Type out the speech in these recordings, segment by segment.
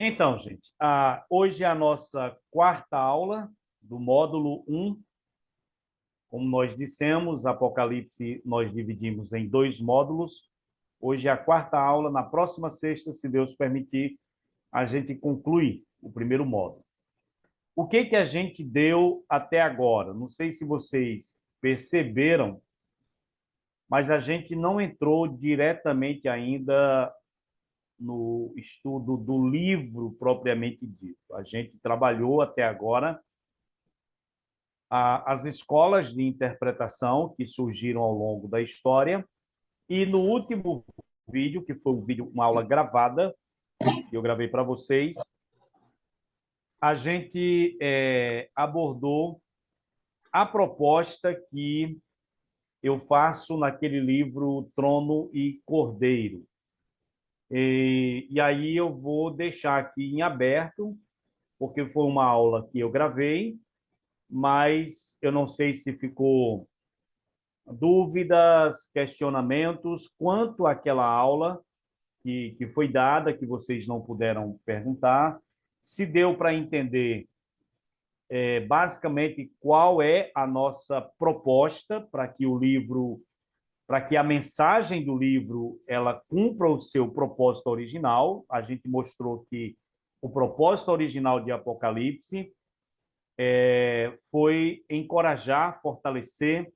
Então, gente, hoje é a nossa quarta aula do módulo 1. Como nós dissemos, Apocalipse nós dividimos em dois módulos. Hoje é a quarta aula. Na próxima sexta, se Deus permitir, a gente conclui o primeiro módulo. O que a gente deu até agora? Não sei se vocês perceberam, mas a gente não entrou diretamente ainda no estudo do livro propriamente dito. A gente trabalhou até agora as escolas de interpretação que surgiram ao longo da história, e no último vídeo, que foi uma aula gravada, que eu gravei para vocês, a gente abordou a proposta que eu faço naquele livro Trono e Cordeiro. E aí eu vou deixar aqui em aberto, porque foi uma aula que eu gravei, mas eu não sei se ficou dúvidas, questionamentos quanto àquela aula que foi dada, que vocês não puderam perguntar, se deu para entender basicamente qual é a nossa proposta para que o livro, para que a mensagem do livro ela cumpra o seu propósito original. A gente mostrou que o propósito original de Apocalipse foi encorajar, fortalecer,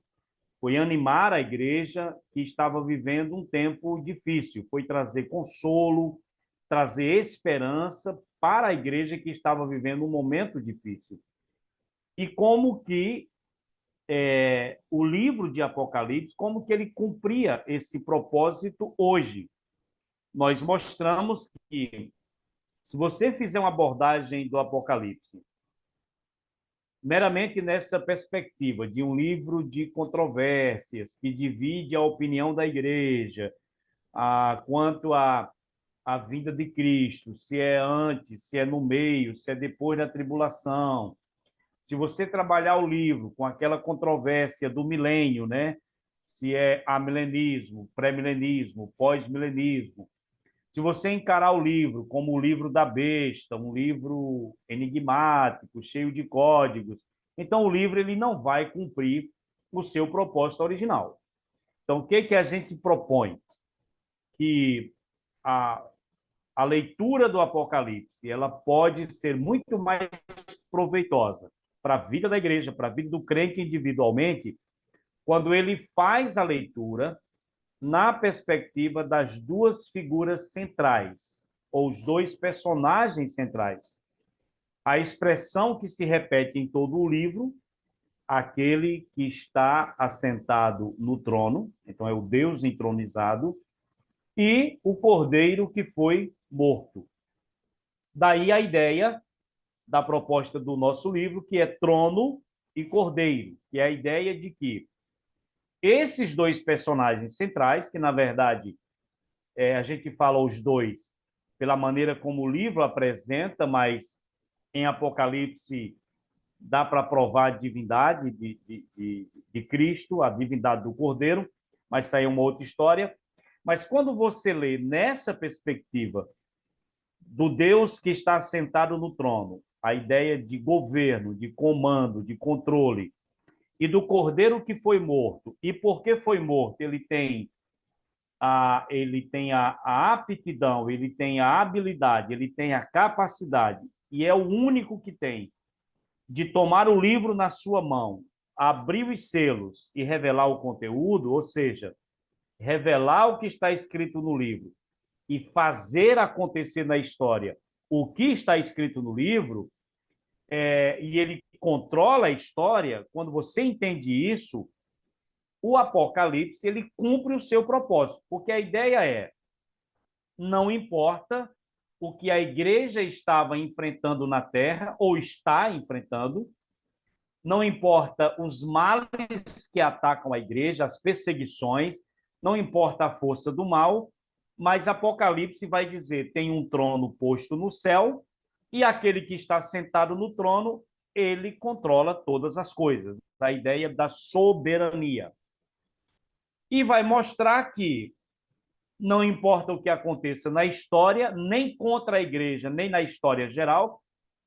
foi animar a igreja que estava vivendo um tempo difícil, foi trazer consolo, trazer esperança para a igreja que estava vivendo um momento difícil. E como que o livro de Apocalipse, como que ele cumpria esse propósito hoje. Nós mostramos que, se você fizer uma abordagem do Apocalipse meramente nessa perspectiva de um livro de controvérsias que divide a opinião da igreja quanto à vinda de Cristo, se é antes, se é no meio, se é depois da tribulação. Se você trabalhar o livro com aquela controvérsia do milênio, né? Se é amilenismo, pré-milenismo, pós-milenismo. Se você encarar o livro como o livro da besta, um livro enigmático, cheio de códigos, então o livro ele não vai cumprir o seu propósito original. Então, o que a gente propõe? Que a, a leitura do Apocalipse ela pode ser muito mais proveitosa para a vida da igreja, para a vida do crente individualmente, quando ele faz a leitura na perspectiva das duas figuras centrais, ou os dois personagens centrais. A expressão que se repete em todo o livro, aquele que está assentado no trono, então é o Deus entronizado, e o cordeiro que foi morto. Daí a ideia da proposta do nosso livro, que é trono e cordeiro, que é a ideia de que esses dois personagens centrais, que na verdade a gente fala os dois pela maneira como o livro apresenta, mas em Apocalipse dá para provar a divindade de Cristo, a divindade do Cordeiro, mas isso aí é uma outra história. Mas quando você lê nessa perspectiva do Deus que está sentado no trono, a ideia de governo, de comando, de controle, e do Cordeiro que foi morto, e por que foi morto? Ele tem a aptidão, ele tem a habilidade, ele tem a capacidade, e é o único que tem, de tomar o livro na sua mão, abrir os selos e revelar o conteúdo, ou seja, revelar o que está escrito no livro e fazer acontecer na história o que está escrito no livro, e ele controla a história. Quando você entende isso, o Apocalipse ele cumpre o seu propósito, porque a ideia não importa o que a igreja estava enfrentando na terra, ou está enfrentando, não importa os males que atacam a igreja, as perseguições, não importa a força do mal, mas Apocalipse vai dizer: tem um trono posto no céu, e aquele que está sentado no trono, ele controla todas as coisas. A ideia da soberania. E vai mostrar que não importa o que aconteça na história, nem contra a igreja, nem na história geral,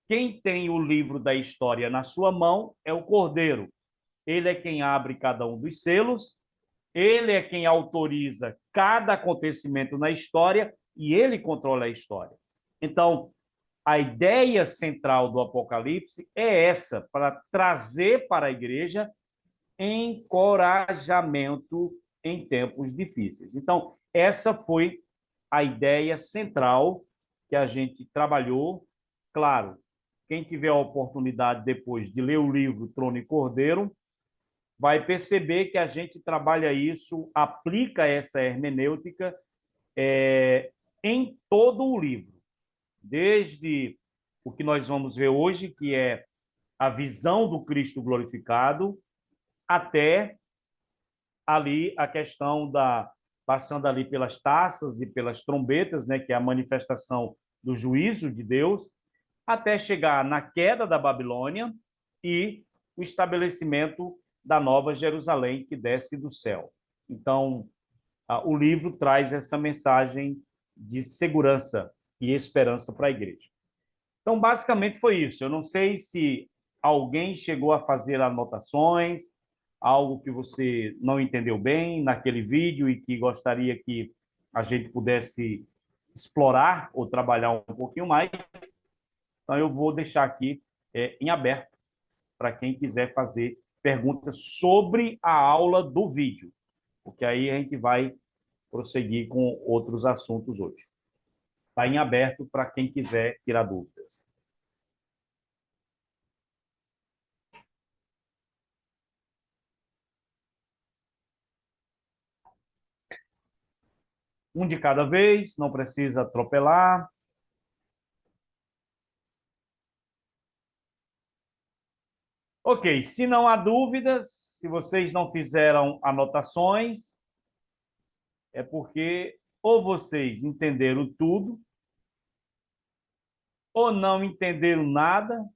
quem tem o livro da história na sua mão é o Cordeiro. Ele é quem abre cada um dos selos, ele é quem autoriza cada acontecimento na história e ele controla a história. Então, a ideia central do Apocalipse é essa, para trazer para a igreja encorajamento em tempos difíceis. Então, essa foi a ideia central que a gente trabalhou. Claro, quem tiver a oportunidade depois de ler o livro Trono e Cordeiro, vai perceber que a gente trabalha isso, aplica essa hermenêutica em todo o livro, desde o que nós vamos ver hoje, que é a visão do Cristo glorificado, até ali a questão da passando ali pelas taças e pelas trombetas, né, que é a manifestação do juízo de Deus, até chegar na queda da Babilônia e o estabelecimento da Nova Jerusalém que desce do céu. Então, o livro traz essa mensagem de segurança e esperança para a igreja. Então, basicamente foi isso. Eu não sei se alguém chegou a fazer anotações, algo que você não entendeu bem naquele vídeo e que gostaria que a gente pudesse explorar ou trabalhar um pouquinho mais. Então, eu vou deixar aqui em aberto para quem quiser fazer perguntas sobre a aula do vídeo, porque aí a gente vai prosseguir com outros assuntos hoje. Está em aberto para quem quiser tirar dúvidas. Um de cada vez, não precisa atropelar. Ok, se não há dúvidas, se vocês não fizeram anotações, é porque ou vocês entenderam tudo, ou não entenderam nada,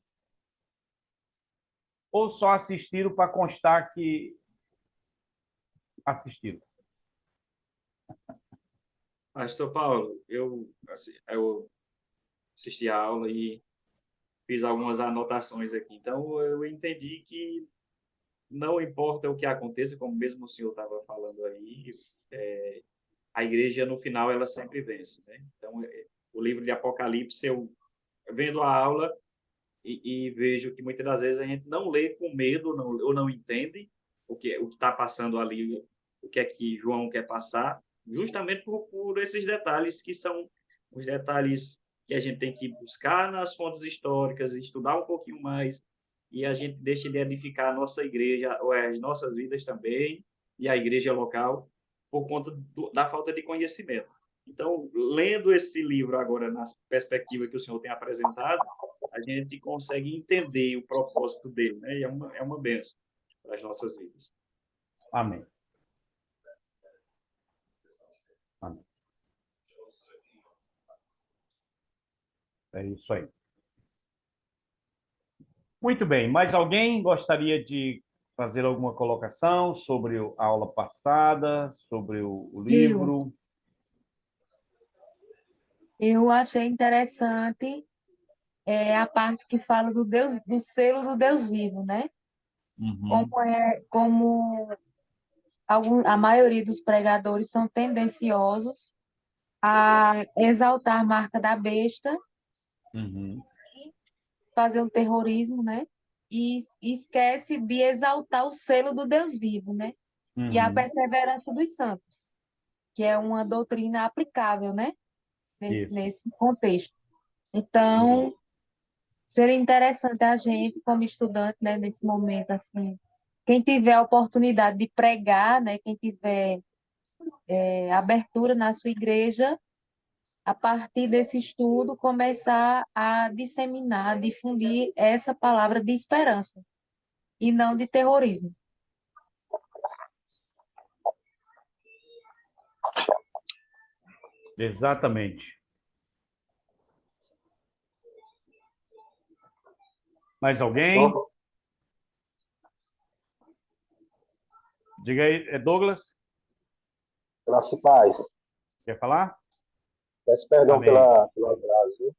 ou só assistiram para constar que assistiram. Pastor Paulo, eu assisti a aula e fiz algumas anotações aqui. Então, eu entendi que não importa o que aconteça, como mesmo o senhor estava falando aí, a igreja, no final, ela sempre vence, né? Então, o livro de Apocalipse, eu vendo a aula e vejo que muitas das vezes a gente não lê com medo ou não entende o que está passando ali, o que é que João quer passar, justamente por esses detalhes que são os detalhes que a gente tem que buscar nas fontes históricas, estudar um pouquinho mais, e a gente deixa de edificar a nossa igreja, ou as nossas vidas também, e a igreja local, por conta da falta de conhecimento. Então, lendo esse livro agora, na perspectiva que o senhor tem apresentado, a gente consegue entender o propósito dele, né? E é uma bênção para as nossas vidas. Amém. Amém. É isso aí. Muito bem. Mais alguém gostaria de fazer alguma colocação sobre a aula passada, sobre o Eu, livro? eu achei interessante a parte que fala do Deus, do selo do Deus vivo, né? Uhum, Como a maioria dos pregadores são tendenciosos a exaltar a marca da besta, uhum, fazer o terrorismo, né? E esquece de exaltar o selo do Deus vivo, né? E a uhum. perseverança dos santos, que é uma doutrina aplicável, né? Isso. Nesse contexto. Então, seria interessante a gente, como estudante, né, nesse momento, assim, quem tiver a oportunidade de pregar, né, quem tiver abertura na sua igreja, a partir desse estudo, começar a disseminar, difundir essa palavra de esperança e não de terrorismo. Exatamente. Mais alguém? Pastor, Diga aí, Douglas. graça e paz. Quer falar? Peço perdão Amém. pelo atraso, viu?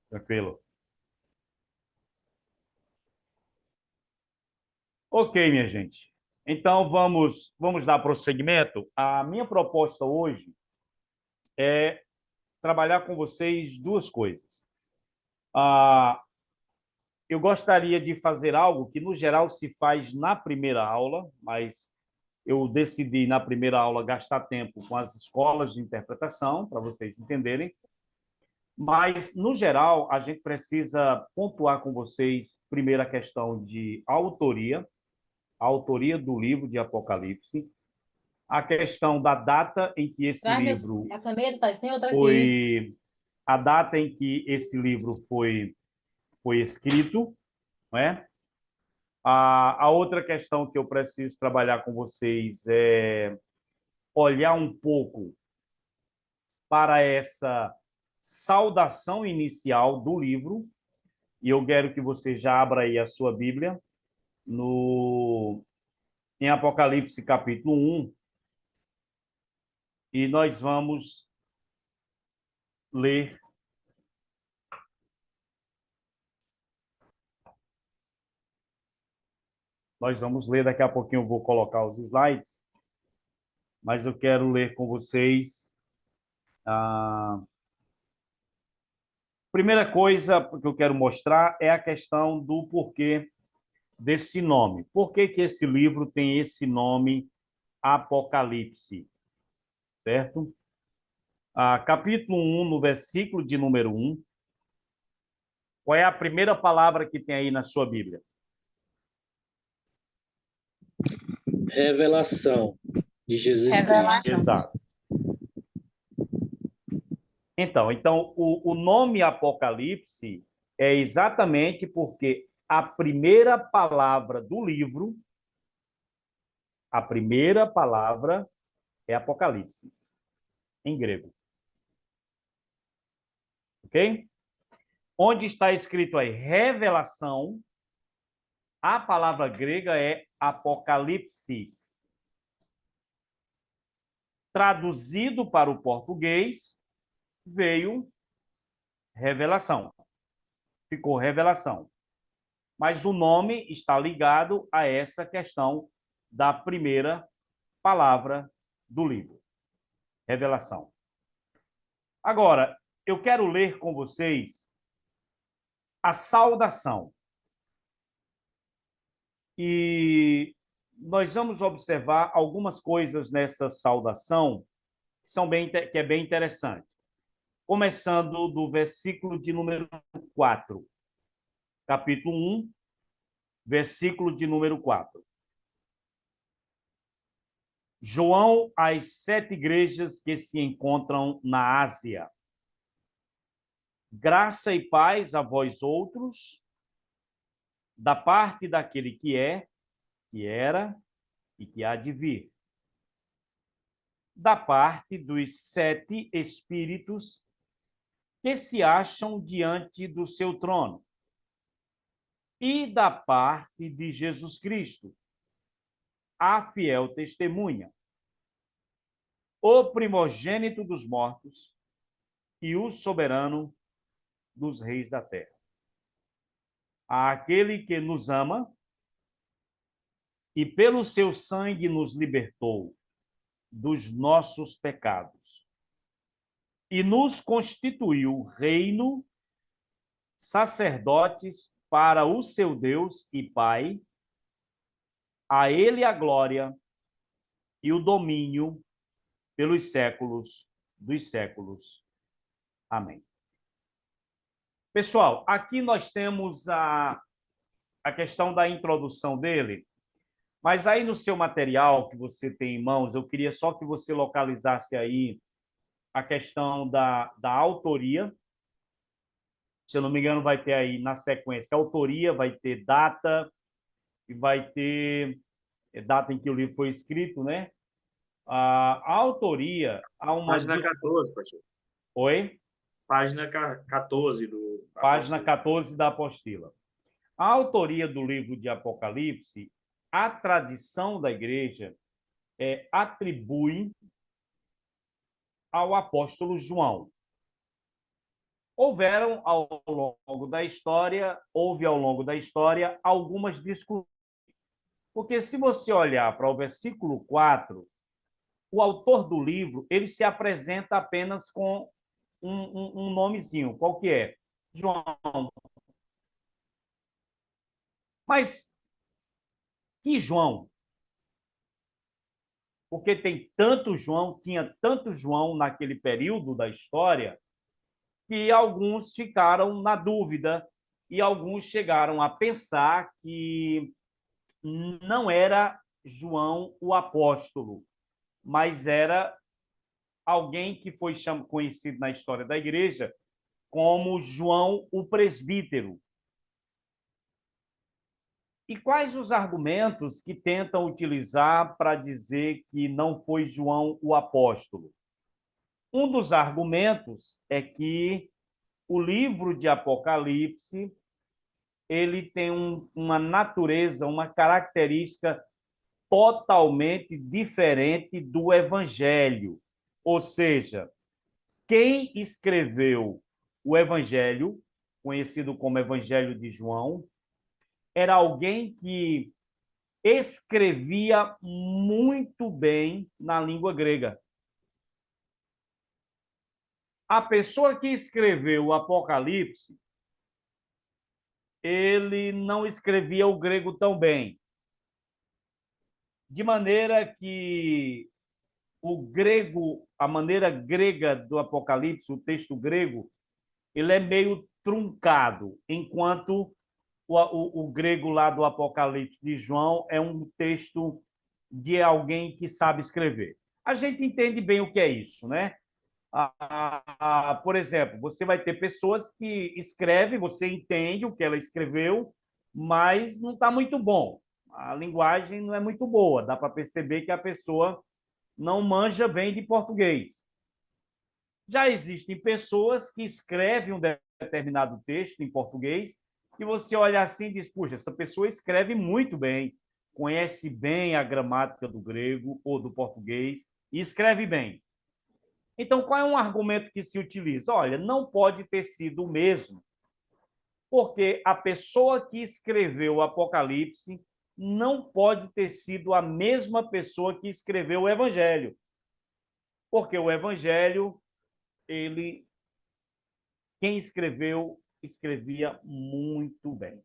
Tranquilo. Ok, minha gente. Então, vamos dar prosseguimento. A minha proposta hoje é trabalhar com vocês duas coisas. Eu gostaria de fazer algo que, no geral, se faz na primeira aula, mas eu decidi, na primeira aula, gastar tempo com as escolas de interpretação, para vocês entenderem. Mas, no geral, a gente precisa pontuar com vocês, primeiro, a questão de autoria, a autoria do livro de Apocalipse, a questão da data em que esse livro a caneta, tem outra aqui. foi a data em que esse livro foi escrito, não é? A outra questão que eu preciso trabalhar com vocês é olhar um pouco para essa saudação inicial do livro, e eu quero que você já abra aí a sua Bíblia em Apocalipse capítulo 1, e nós vamos ler daqui a pouquinho eu vou colocar os slides, mas eu quero ler com vocês. A primeira coisa que eu quero mostrar é a questão do porquê desse nome. Por que que esse livro tem esse nome, Apocalipse? Certo? Capítulo 1, no versículo de número 1. Qual é a primeira palavra que tem aí na sua Bíblia? Revelação de Jesus Revelação. Cristo. Exato. Então o nome Apocalipse é exatamente porque a primeira palavra do livro, a primeira palavra é Apocalipse, em grego. Ok? Onde está escrito aí revelação, a palavra grega é apocalipsis. Traduzido para o português, veio revelação. Ficou revelação. Mas o nome está ligado a essa questão da primeira palavra do livro. Revelação. Agora, eu quero ler com vocês a saudação. E nós vamos observar algumas coisas nessa saudação que é bem interessante. Começando do versículo de número 4. Capítulo 1, versículo de número 4. João às 7 igrejas que se encontram na Ásia. Graça e paz a vós outros, da parte daquele que é, que era e que há de vir. Da parte dos 7 espíritos que se acham diante do seu trono. E da parte de Jesus Cristo, a fiel testemunha, o primogênito dos mortos e o soberano dos reis da terra. Aquele que nos ama e pelo seu sangue nos libertou dos nossos pecados e nos constituiu reino, sacerdotes para o seu Deus e Pai. A ele a glória e o domínio pelos séculos dos séculos. Amém. Pessoal, aqui nós temos a questão da introdução dele, mas aí no seu material que você tem em mãos, eu queria só que você localizasse aí a questão da autoria. Se eu não me engano, vai ter aí na sequência autoria, vai ter data, e vai ter data em que o livro foi escrito, né? A autoria, há uma... Página 14, pastor. Oi? Página 14 do... Página 14 da apostila. A autoria do livro de Apocalipse, a tradição da igreja atribui ao apóstolo João. Houve ao longo da história algumas discussões. Porque se você olhar para o versículo 4, o autor do livro, ele se apresenta apenas com um nomezinho. Qual que é? João. Mas que João? Porque tem tanto João, tinha tanto João naquele período da história, que alguns ficaram na dúvida e alguns chegaram a pensar que não era João o apóstolo, mas era alguém que foi conhecido na história da igreja como João o presbítero. E quais os argumentos que tentam utilizar para dizer que não foi João o apóstolo? Um dos argumentos é que o livro de Apocalipse ele tem uma natureza, uma característica totalmente diferente do Evangelho. Ou seja, quem escreveu o Evangelho, conhecido como Evangelho de João, era alguém que escrevia muito bem na língua grega. A pessoa que escreveu o Apocalipse, ele não escrevia o grego tão bem. De maneira que o grego, a maneira grega do Apocalipse, o texto grego, ele é meio truncado, enquanto o grego lá do Apocalipse de João é um texto de alguém que sabe escrever. A gente entende bem o que é isso, né? Por exemplo, você vai ter pessoas que escrevem, você entende o que ela escreveu, mas não está muito bom. A linguagem não é muito boa, dá para perceber que a pessoa não manja bem de português. Já existem pessoas que escrevem um determinado texto em português e você olha assim e diz, puxa, essa pessoa escreve muito bem, conhece bem a gramática do grego ou do português e escreve bem. Então, qual é um argumento que se utiliza? Olha, não pode ter sido o mesmo, porque a pessoa que escreveu o Apocalipse não pode ter sido a mesma pessoa que escreveu o Evangelho. Porque o Evangelho, quem escreveu, escrevia muito bem.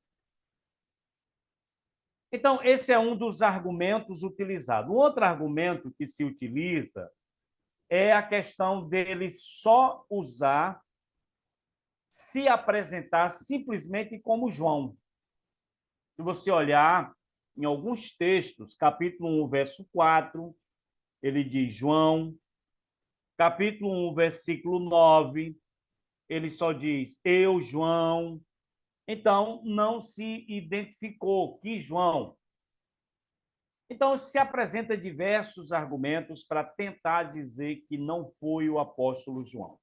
Então, esse é um dos argumentos utilizados. O outro argumento que se utiliza é a questão dele só usar, se apresentar simplesmente como João. Se você olhar em alguns textos, capítulo 1, verso 4, ele diz João. Capítulo 1, versículo 9, ele só diz eu, João. Então, não se identificou que João. Então, se apresenta diversos argumentos para tentar dizer que não foi o apóstolo João.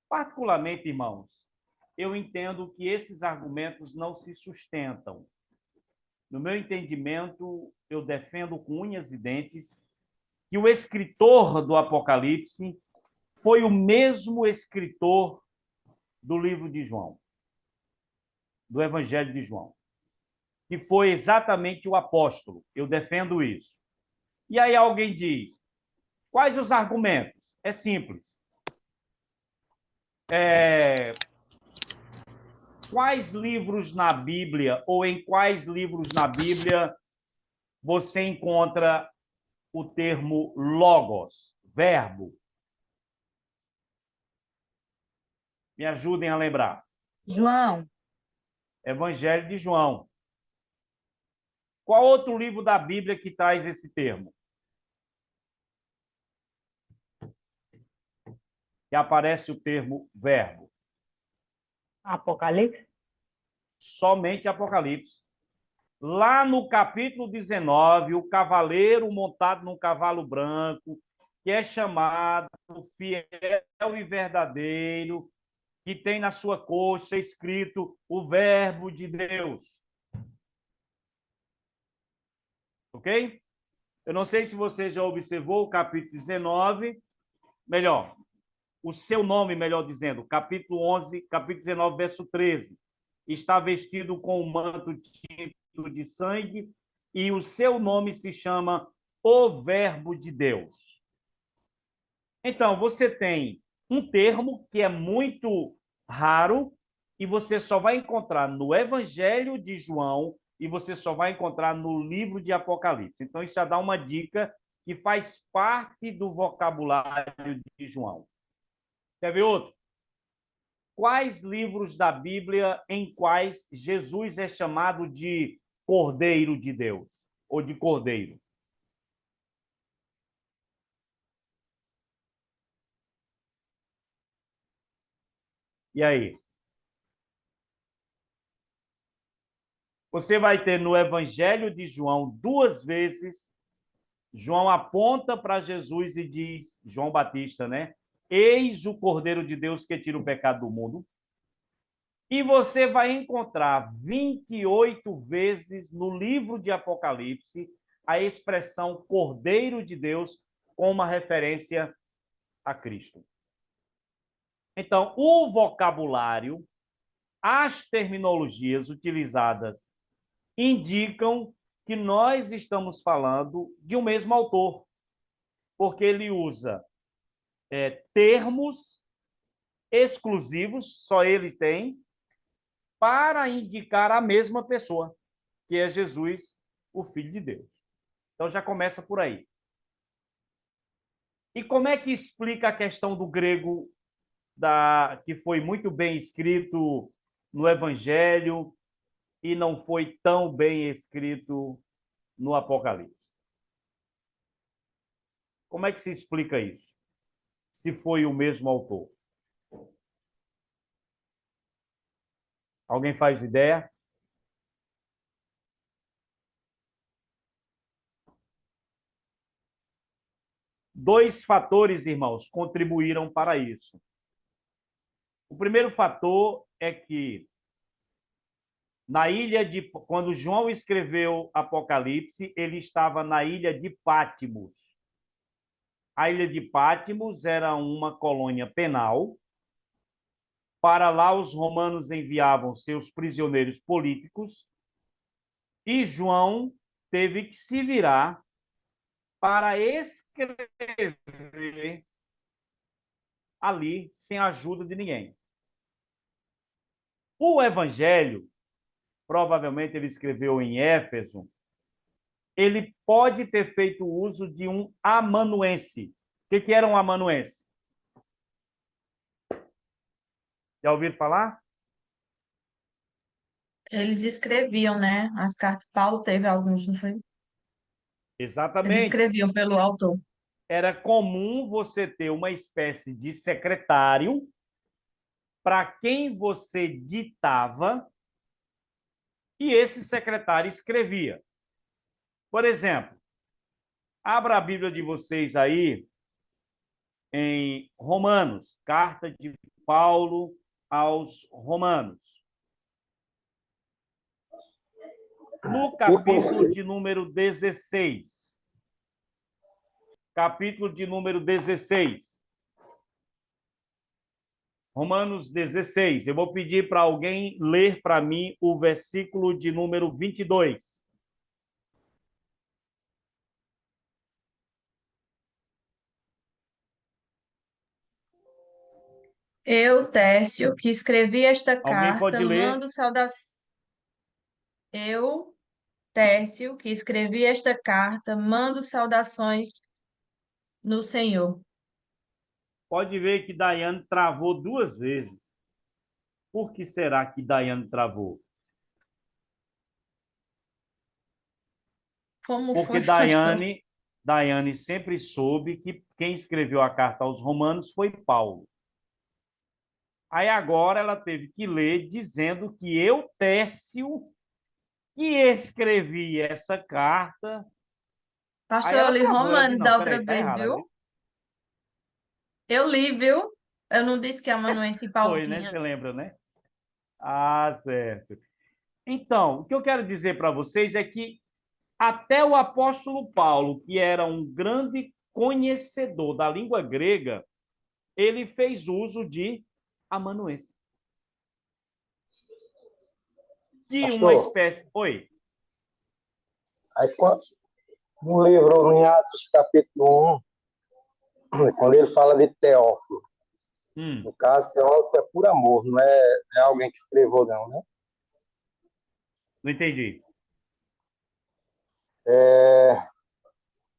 Particularmente, irmãos, eu entendo que esses argumentos não se sustentam. No meu entendimento, eu defendo com unhas e dentes que o escritor do Apocalipse foi o mesmo escritor do livro de João, do Evangelho de João, que foi exatamente o apóstolo. Eu defendo isso. E aí alguém diz, quais os argumentos? É simples. Quais livros na Bíblia, ou em quais livros na Bíblia você encontra o termo logos, verbo? Me ajudem a lembrar. João, Evangelho de João. Qual outro livro da Bíblia que traz esse termo? Que aparece o termo verbo. Apocalipse? Somente Apocalipse. Lá no capítulo 19, o cavaleiro montado num cavalo branco, que é chamado fiel e verdadeiro, que tem na sua coxa escrito o verbo de Deus. Ok? Eu não sei se você já observou o capítulo 19, melhor, o seu nome, melhor dizendo, capítulo 11, capítulo 19, verso 13. Está vestido com um manto tinto de sangue e o seu nome se chama o Verbo de Deus. Então, você tem um termo que é muito raro e você só vai encontrar no Evangelho de João e você só vai encontrar no livro de Apocalipse. Então, isso já dá uma dica que faz parte do vocabulário de João. Quer ver outro? Quais livros da Bíblia em quais Jesus é chamado de Cordeiro de Deus ou de Cordeiro? E aí? Você vai ter no Evangelho de João 2 vezes, João aponta para Jesus e diz, João Batista, né? Eis o Cordeiro de Deus que tira o pecado do mundo. E você vai encontrar 28 vezes no livro de Apocalipse a expressão Cordeiro de Deus com uma referência a Cristo. Então, o vocabulário, as terminologias utilizadas indicam que nós estamos falando de um mesmo autor, porque ele usa termos exclusivos, só ele tem, para indicar a mesma pessoa, que é Jesus, o Filho de Deus. Então já começa por aí. E como é que explica a questão do grego, que foi muito bem escrito no Evangelho e não foi tão bem escrito no Apocalipse? Como é que se explica isso? Se foi o mesmo autor? Alguém faz ideia? Dois fatores, irmãos, contribuíram para isso. O primeiro fator é que quando João escreveu Apocalipse, ele estava na ilha de Patmos. A ilha de Patmos era uma colônia penal. Para lá os romanos enviavam seus prisioneiros políticos e João teve que se virar para escrever ali sem a ajuda de ninguém. O Evangelho, provavelmente ele escreveu em Éfeso, ele pode ter feito uso de um amanuense. O que era um amanuense? Já ouviram falar? Eles escreviam, né? As cartas. Paulo teve alguns, não foi? Eles Exatamente. escreviam pelo autor. Era comum você ter uma espécie de secretário para quem você ditava e esse secretário escrevia. Por exemplo, abra a Bíblia de vocês aí em Romanos, carta de Paulo aos Romanos. No capítulo de número 16. Capítulo de número 16. Romanos 16. Eu vou pedir para alguém ler para mim o versículo de número 22. Eu, Tércio, que escrevi esta Alguém pode carta, ler? mando saudações. Eu, Tércio, que escrevi esta carta, mando saudações no Senhor. Pode ver que Daiane travou 2 vezes. Por que será que Daiane travou? Como Porque foi, pastor? Daiane sempre soube que quem escreveu a carta aos Romanos foi Paulo. Aí agora ela teve que ler dizendo que eu, Tércio, que escrevi essa carta. Aí Pastor, eu ela li travou. Ela disse, Romanos não, da outra peraí, tá vez, errado. viu? Eu li, viu? Eu não disse que amanuense e Paulo Foi, né? tinha. Você lembra, né? Ah, certo. Então, o que eu quero dizer para vocês é que até o apóstolo Paulo, que era um grande conhecedor da língua grega, ele fez uso de amanuense. Que uma Pastor, espécie... Oi. aí no livro, em Atos, capítulo 1, quando ele fala de Teófilo, no caso, Teófilo é por amor, não é alguém que escreveu, não, né? Não entendi.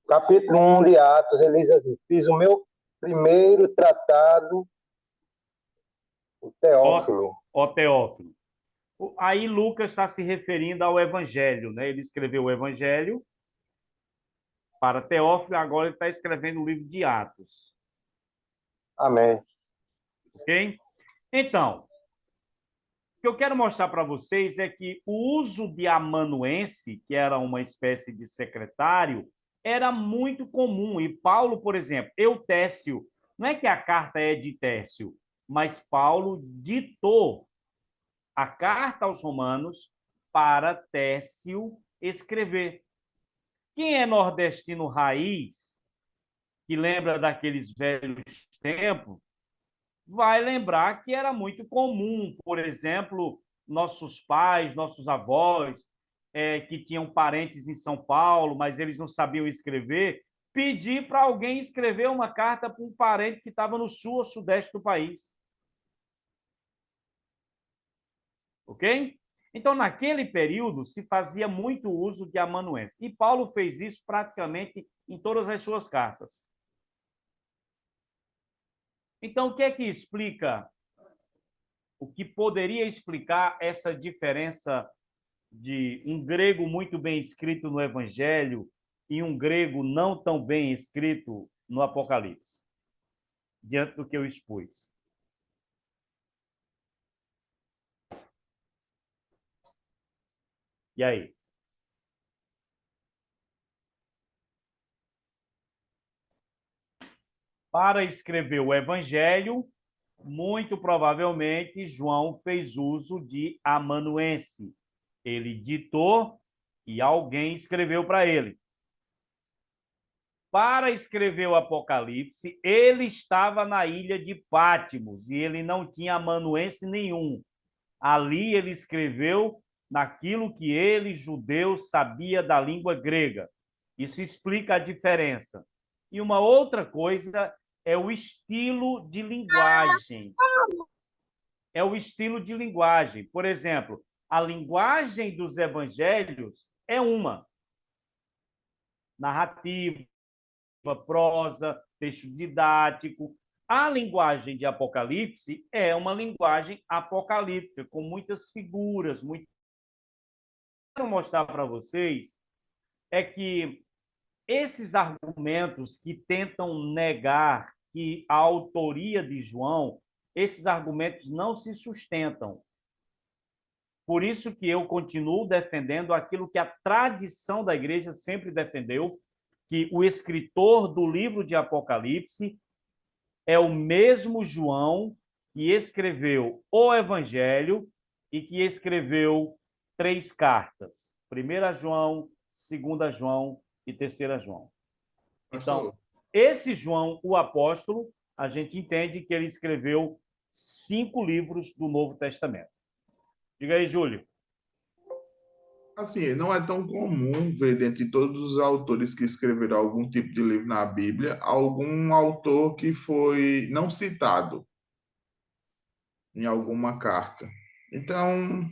Capítulo 1 de Atos, ele diz assim: fiz o meu primeiro tratado, o Ó, Teófilo. ó Teófilo. Aí Lucas está se referindo ao Evangelho, né? Ele escreveu o Evangelho para Teófilo, agora ele está escrevendo o livro de Atos. Amém. Ok? Então, o que eu quero mostrar para vocês é que o uso de amanuense, que era uma espécie de secretário, era muito comum. E Paulo, por exemplo, Eutécio, não é que a carta é de Técio, mas Paulo ditou a carta aos Romanos para Técio escrever. Quem é nordestino raiz, que lembra daqueles velhos tempos, vai lembrar que era muito comum, por exemplo, nossos pais, nossos avós, que tinham parentes em São Paulo, mas eles não sabiam escrever, pedir para alguém escrever uma carta para um parente que estava no sul ou sudeste do país. Ok? Então, naquele período, se fazia muito uso de amanuense. E Paulo fez isso praticamente em todas as suas cartas. Então, o que é que explica, o que poderia explicar essa diferença de um grego muito bem escrito no Evangelho e um grego não tão bem escrito no Apocalipse, diante do que eu expus? E aí? Para escrever o Evangelho, muito provavelmente João fez uso de amanuense. Ele ditou e alguém escreveu para ele. Para escrever o Apocalipse, ele estava na ilha de Patmos e ele não tinha amanuense nenhum. Ali ele escreveu naquilo que ele, judeu, sabia da língua grega. Isso explica a diferença. E uma outra coisa é o estilo de linguagem. É o estilo de linguagem. Por exemplo, a linguagem dos evangelhos é uma: narrativa, prosa, texto didático. A linguagem de Apocalipse é uma linguagem apocalíptica, com muitas figuras. Muito... Quero mostrar para vocês é que esses argumentos que tentam negar que a autoria de João, esses argumentos não se sustentam. Por isso que eu continuo defendendo aquilo que a tradição da igreja sempre defendeu, que o escritor do livro de Apocalipse é o mesmo João que escreveu o Evangelho e que escreveu 3 cartas: 1 João, 2 João e 3 João. Então, Pastor, esse João, o apóstolo, a gente entende que ele escreveu 5 livros do Novo Testamento. Diga aí, Júlio. assim, não é tão comum ver dentre todos os autores que escreveram algum tipo de livro na Bíblia, algum autor que foi não citado em alguma carta. Então,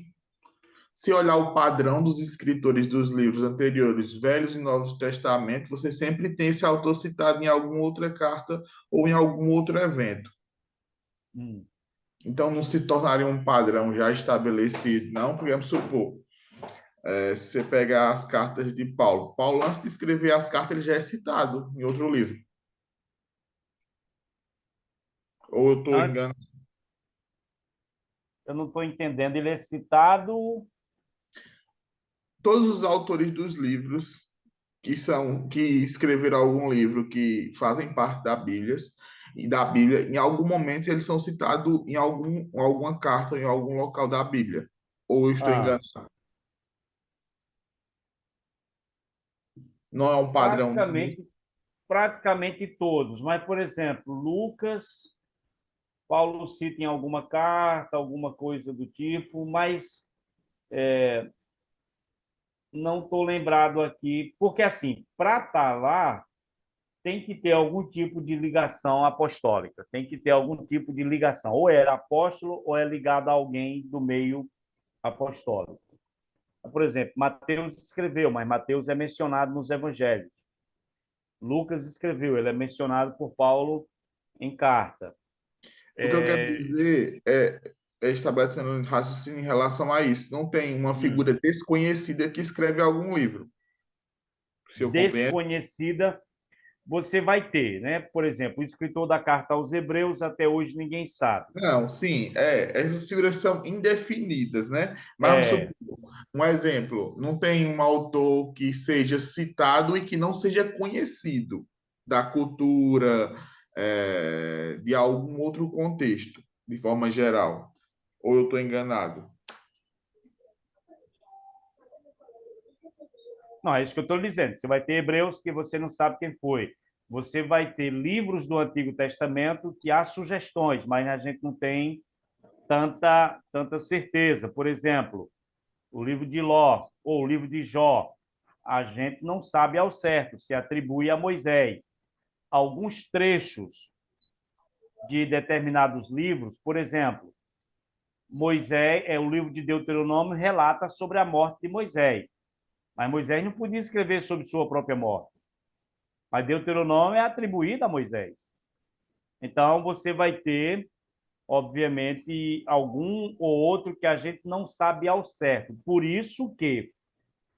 se olhar o padrão dos escritores dos livros anteriores, Velhos e Novos Testamentos, você sempre tem esse autor citado em alguma outra carta ou em algum outro evento. Então, não se tornaria um padrão já estabelecido, não, porque vamos supor. Se você pegar as cartas de Paulo, Paulo, antes de escrever as cartas, ele já é citado em outro livro. Ou eu estou enganado? Eu não estou entendendo. Ele é citado... Todos os autores dos livros que escreveram algum livro que fazem parte da Bíblia, em algum momento eles são citados em alguma carta, em algum local da Bíblia. Ou eu estou enganado? Não é um padrão. praticamente todos. Mas, por exemplo, Lucas, Paulo cita em alguma carta, alguma coisa do tipo, mas não estou lembrado aqui, porque assim, para estar lá, tem que ter algum tipo de ligação apostólica, tem que ter algum tipo de ligação. Ou era apóstolo, ou é ligado a alguém do meio apostólico. Por exemplo, Mateus escreveu, mas Mateus é mencionado nos evangelhos. Lucas escreveu, ele é mencionado por Paulo em carta. O que eu quero dizer é estabelecendo um raciocínio em relação a isso. Não tem uma figura desconhecida que escreve algum livro. Se eu compreendo. Desconhecida, você vai ter, né? Por exemplo, o escritor da carta aos Hebreus, até hoje ninguém sabe. Não, sim, essas figuras são indefinidas, né? Mas vamos É, supor, um exemplo, não tem um autor que seja citado e que não seja conhecido da cultura, de algum outro contexto, de forma geral. Ou eu estou enganado? não, é isso que eu estou dizendo. Você vai ter Hebreus que você não sabe quem foi. Você vai ter livros do Antigo Testamento que há sugestões, mas a gente não tem tanta certeza. Por exemplo, o livro de Ló ou o livro de Jó, a gente não sabe ao certo, se atribui a Moisés. Alguns trechos de determinados livros, por exemplo, Moisés, o livro de Deuteronômio relata sobre a morte de Moisés, mas Moisés não podia escrever sobre sua própria morte. Mas Deuteronômio é atribuído a Moisés. Então, você vai ter, obviamente, algum ou outro que a gente não sabe ao certo. Por isso que,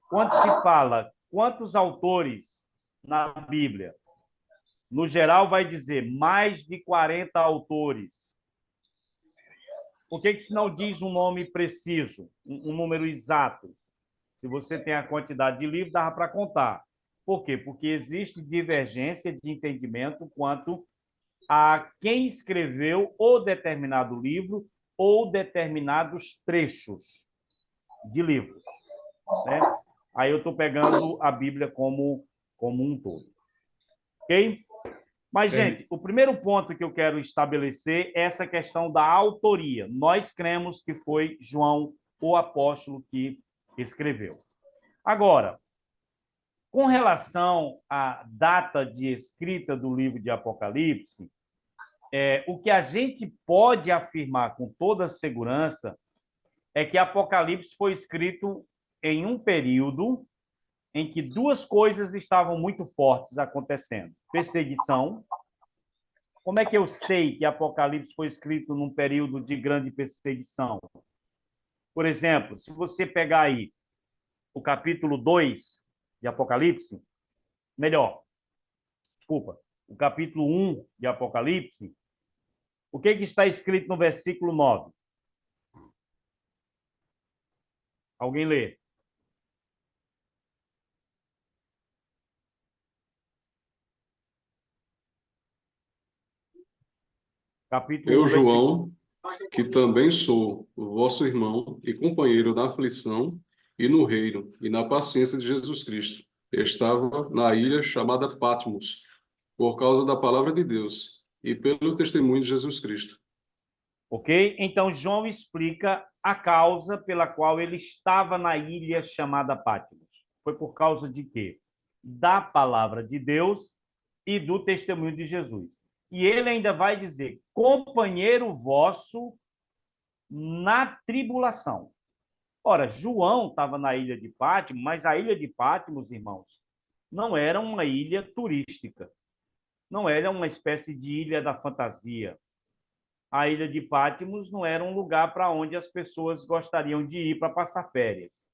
quando se fala quantos autores na Bíblia, no geral vai dizer mais de 40 autores. Por que se não diz um nome preciso, um número exato? Se você tem a quantidade de livros, dá para contar. Por quê? Porque existe divergência de entendimento quanto a quem escreveu o determinado livro ou determinados trechos de livros, né? Aí eu estou pegando a Bíblia como um todo. Ok? Mas, gente, o primeiro ponto que eu quero estabelecer é essa questão da autoria. Nós cremos que foi João, o apóstolo, que escreveu. Agora, com relação à data de escrita do livro de Apocalipse, o que a gente pode afirmar com toda segurança é que Apocalipse foi escrito em um período em que duas coisas estavam muito fortes acontecendo: perseguição. Como é que eu sei que Apocalipse foi escrito num período de grande perseguição? Por exemplo, se você pegar aí o capítulo 2 de Apocalipse, melhor, desculpa, o capítulo 1 de Apocalipse, o que está escrito no versículo 9? Alguém lê? Capítulo Eu, 1, versículo... João, que também sou o vosso irmão e companheiro na aflição e no reino e na paciência de Jesus Cristo, estava na ilha chamada Patmos, por causa da palavra de Deus e pelo testemunho de Jesus Cristo. Ok? Então, João explica a causa pela qual ele estava na ilha chamada Patmos. Foi por causa de quê? Da palavra de Deus e do testemunho de Jesus. E ele ainda vai dizer, companheiro vosso na tribulação. Ora, João estava na ilha de Patmos, mas a ilha de Patmos, irmãos, não era uma ilha turística. Não era uma espécie de ilha da fantasia. A ilha de Patmos não era um lugar para onde as pessoas gostariam de ir para passar férias.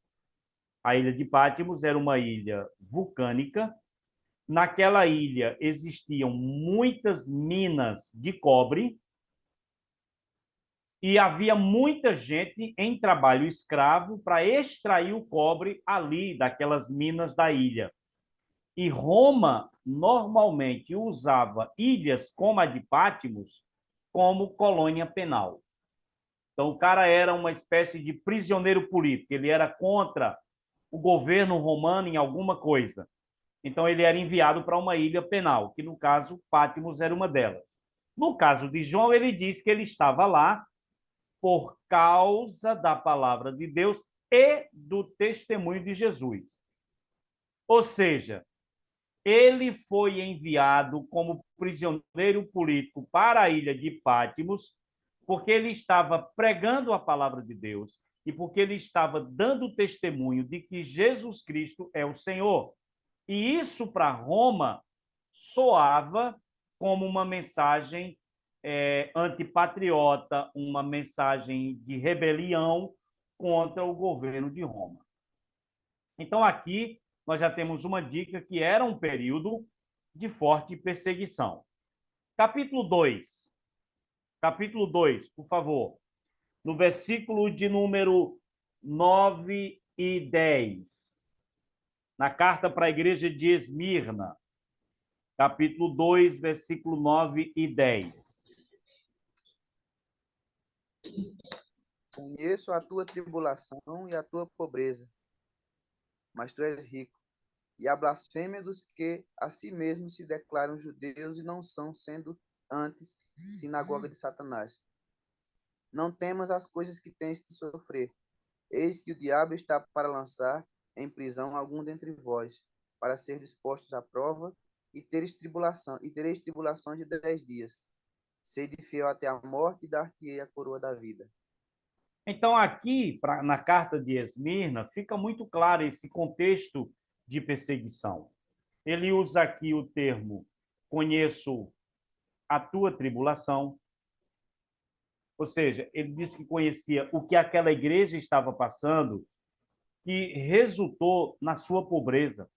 A ilha de Patmos era uma ilha vulcânica. Naquela ilha existiam muitas minas de cobre e havia muita gente em trabalho escravo para extrair o cobre ali daquelas minas da ilha. E Roma normalmente usava ilhas como a de Patmos como colônia penal. Então, o cara era uma espécie de prisioneiro político, ele era contra o governo romano em alguma coisa. Então, ele era enviado para uma ilha penal, que no caso, Patmos era uma delas. No caso de João, ele diz que ele estava lá por causa da palavra de Deus e do testemunho de Jesus. Ou seja, ele foi enviado como prisioneiro político para a ilha de Patmos, porque ele estava pregando a palavra de Deus e porque ele estava dando testemunho de que Jesus Cristo é o Senhor. E isso para Roma soava como uma mensagem antipatriota, uma mensagem de rebelião contra o governo de Roma. Então, aqui nós já temos uma dica que era um período de forte perseguição. Capítulo 2. Capítulo 2, por favor. No versículo de número 9 e 10. Na carta para a igreja de Esmirna. Capítulo 2, versículo 9 e 10. Conheço a tua tribulação e a tua pobreza, mas tu és rico, e a blasfêmia dos que a si mesmos se declaram judeus e não são, sendo antes sinagoga de Satanás. Não temas as coisas que tens de sofrer. Eis que o diabo está para lançar em prisão algum dentre vós, para ser dispostos à prova, e tereis tribulações de 10 dias. Sede fiel até a morte, e dar-te-ei a coroa da vida. Então, aqui, na carta de Esmirna, fica muito claro esse contexto de perseguição. Ele usa aqui o termo conheço a tua tribulação, ou seja, ele diz que conhecia o que aquela igreja estava passando, que resultou na sua pobreza.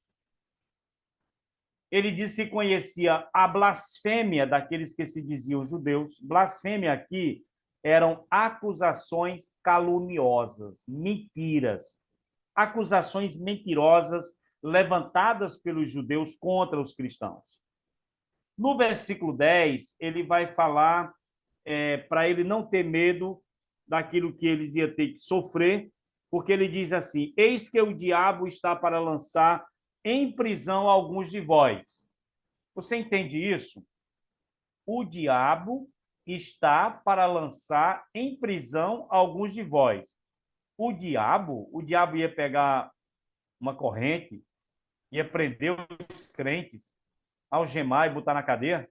Ele disse que conhecia a blasfêmia daqueles que se diziam judeus. Blasfêmia aqui eram acusações caluniosas, mentiras, acusações mentirosas levantadas pelos judeus contra os cristãos. No versículo 10, ele vai falar para ele não ter medo daquilo que eles iam ter que sofrer, porque ele diz assim: eis que o diabo está para lançar em prisão alguns de vós. Você entende isso? O diabo está para lançar em prisão alguns de vós. O diabo ia pegar uma corrente, ia prender os crentes, algemar e botar na cadeia?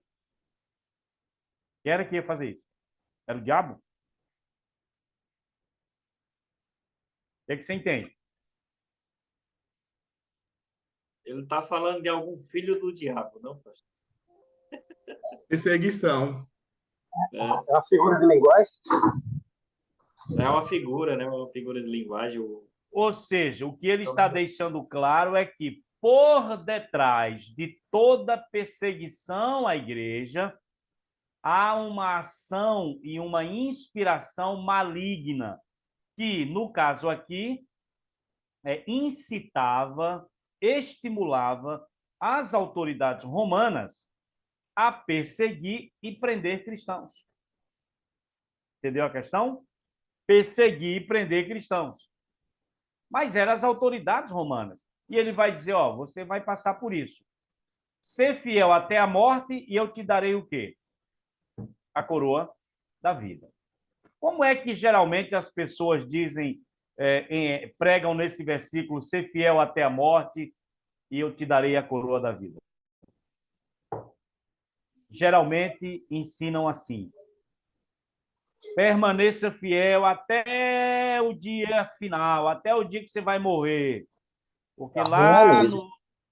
Quem era que ia fazer isso? Era o diabo? O que é que você entende? Ele está falando de algum filho do diabo, não, pastor? Perseguição. É uma figura de linguagem? É uma figura, né? Uma figura de linguagem. Ou seja, o que ele está deixando claro é que por detrás de toda perseguição à igreja há uma ação e uma inspiração maligna que, no caso aqui, incitava, estimulava as autoridades romanas a perseguir e prender cristãos. Entendeu a questão? Perseguir e prender cristãos. Mas eram as autoridades romanas. E ele vai dizer, ó, você vai passar por isso. Ser fiel até a morte e eu te darei o quê? A coroa da vida. Como é que geralmente as pessoas dizem, pregam nesse versículo, ser fiel até a morte e eu te darei a coroa da vida? Geralmente ensinam assim: permaneça fiel até o dia final, até o dia que você vai morrer, porque lá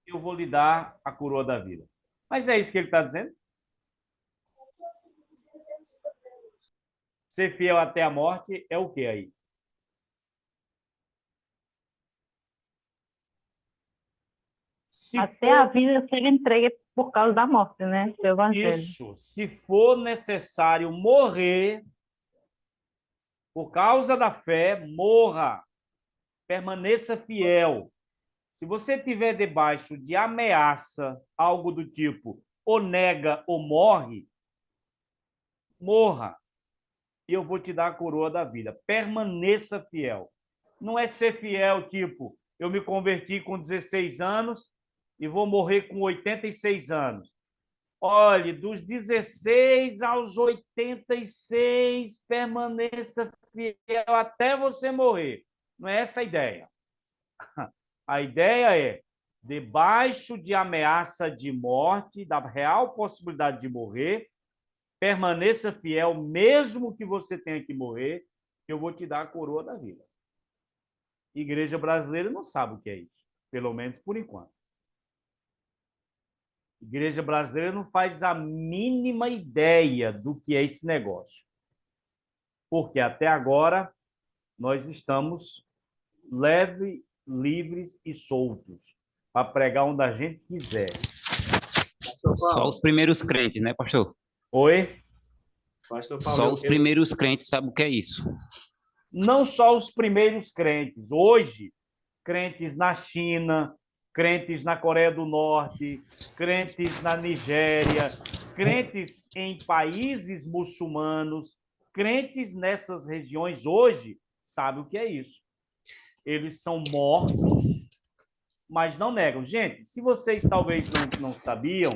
eu vou lhe dar a coroa da vida. Mas é isso que ele está dizendo? Ser fiel até a morte é o que aí? Até a vida ser entregue por causa da morte, né? Do evangelho. Isso. Se for necessário morrer por causa da fé, morra. Permaneça fiel. Se você estiver debaixo de ameaça, algo do tipo, ou nega ou morre, morra. E eu vou te dar a coroa da vida. Permaneça fiel. Não é ser fiel, tipo, eu me converti com 16 anos e vou morrer com 86 anos. Olhe, dos 16 aos 86, permaneça fiel até você morrer. Não é essa a ideia. A ideia é, debaixo de ameaça de morte, da real possibilidade de morrer, permaneça fiel, mesmo que você tenha que morrer, que eu vou te dar a coroa da vida. Igreja brasileira não sabe o que é isso, pelo menos por enquanto. Igreja brasileira não faz a mínima ideia do que é esse negócio. Porque até agora nós estamos livres e soltos para pregar onde a gente quiser. Só os primeiros crentes, né, pastor? Oi? Pastor Só Paulo, os primeiros crentes sabem o que é isso. Não só os primeiros crentes. Hoje, crentes na China, crentes na Coreia do Norte, crentes na Nigéria, crentes em países muçulmanos, crentes nessas regiões hoje sabem o que é isso. Eles são mortos, mas não negam. Gente, se vocês talvez não sabiam,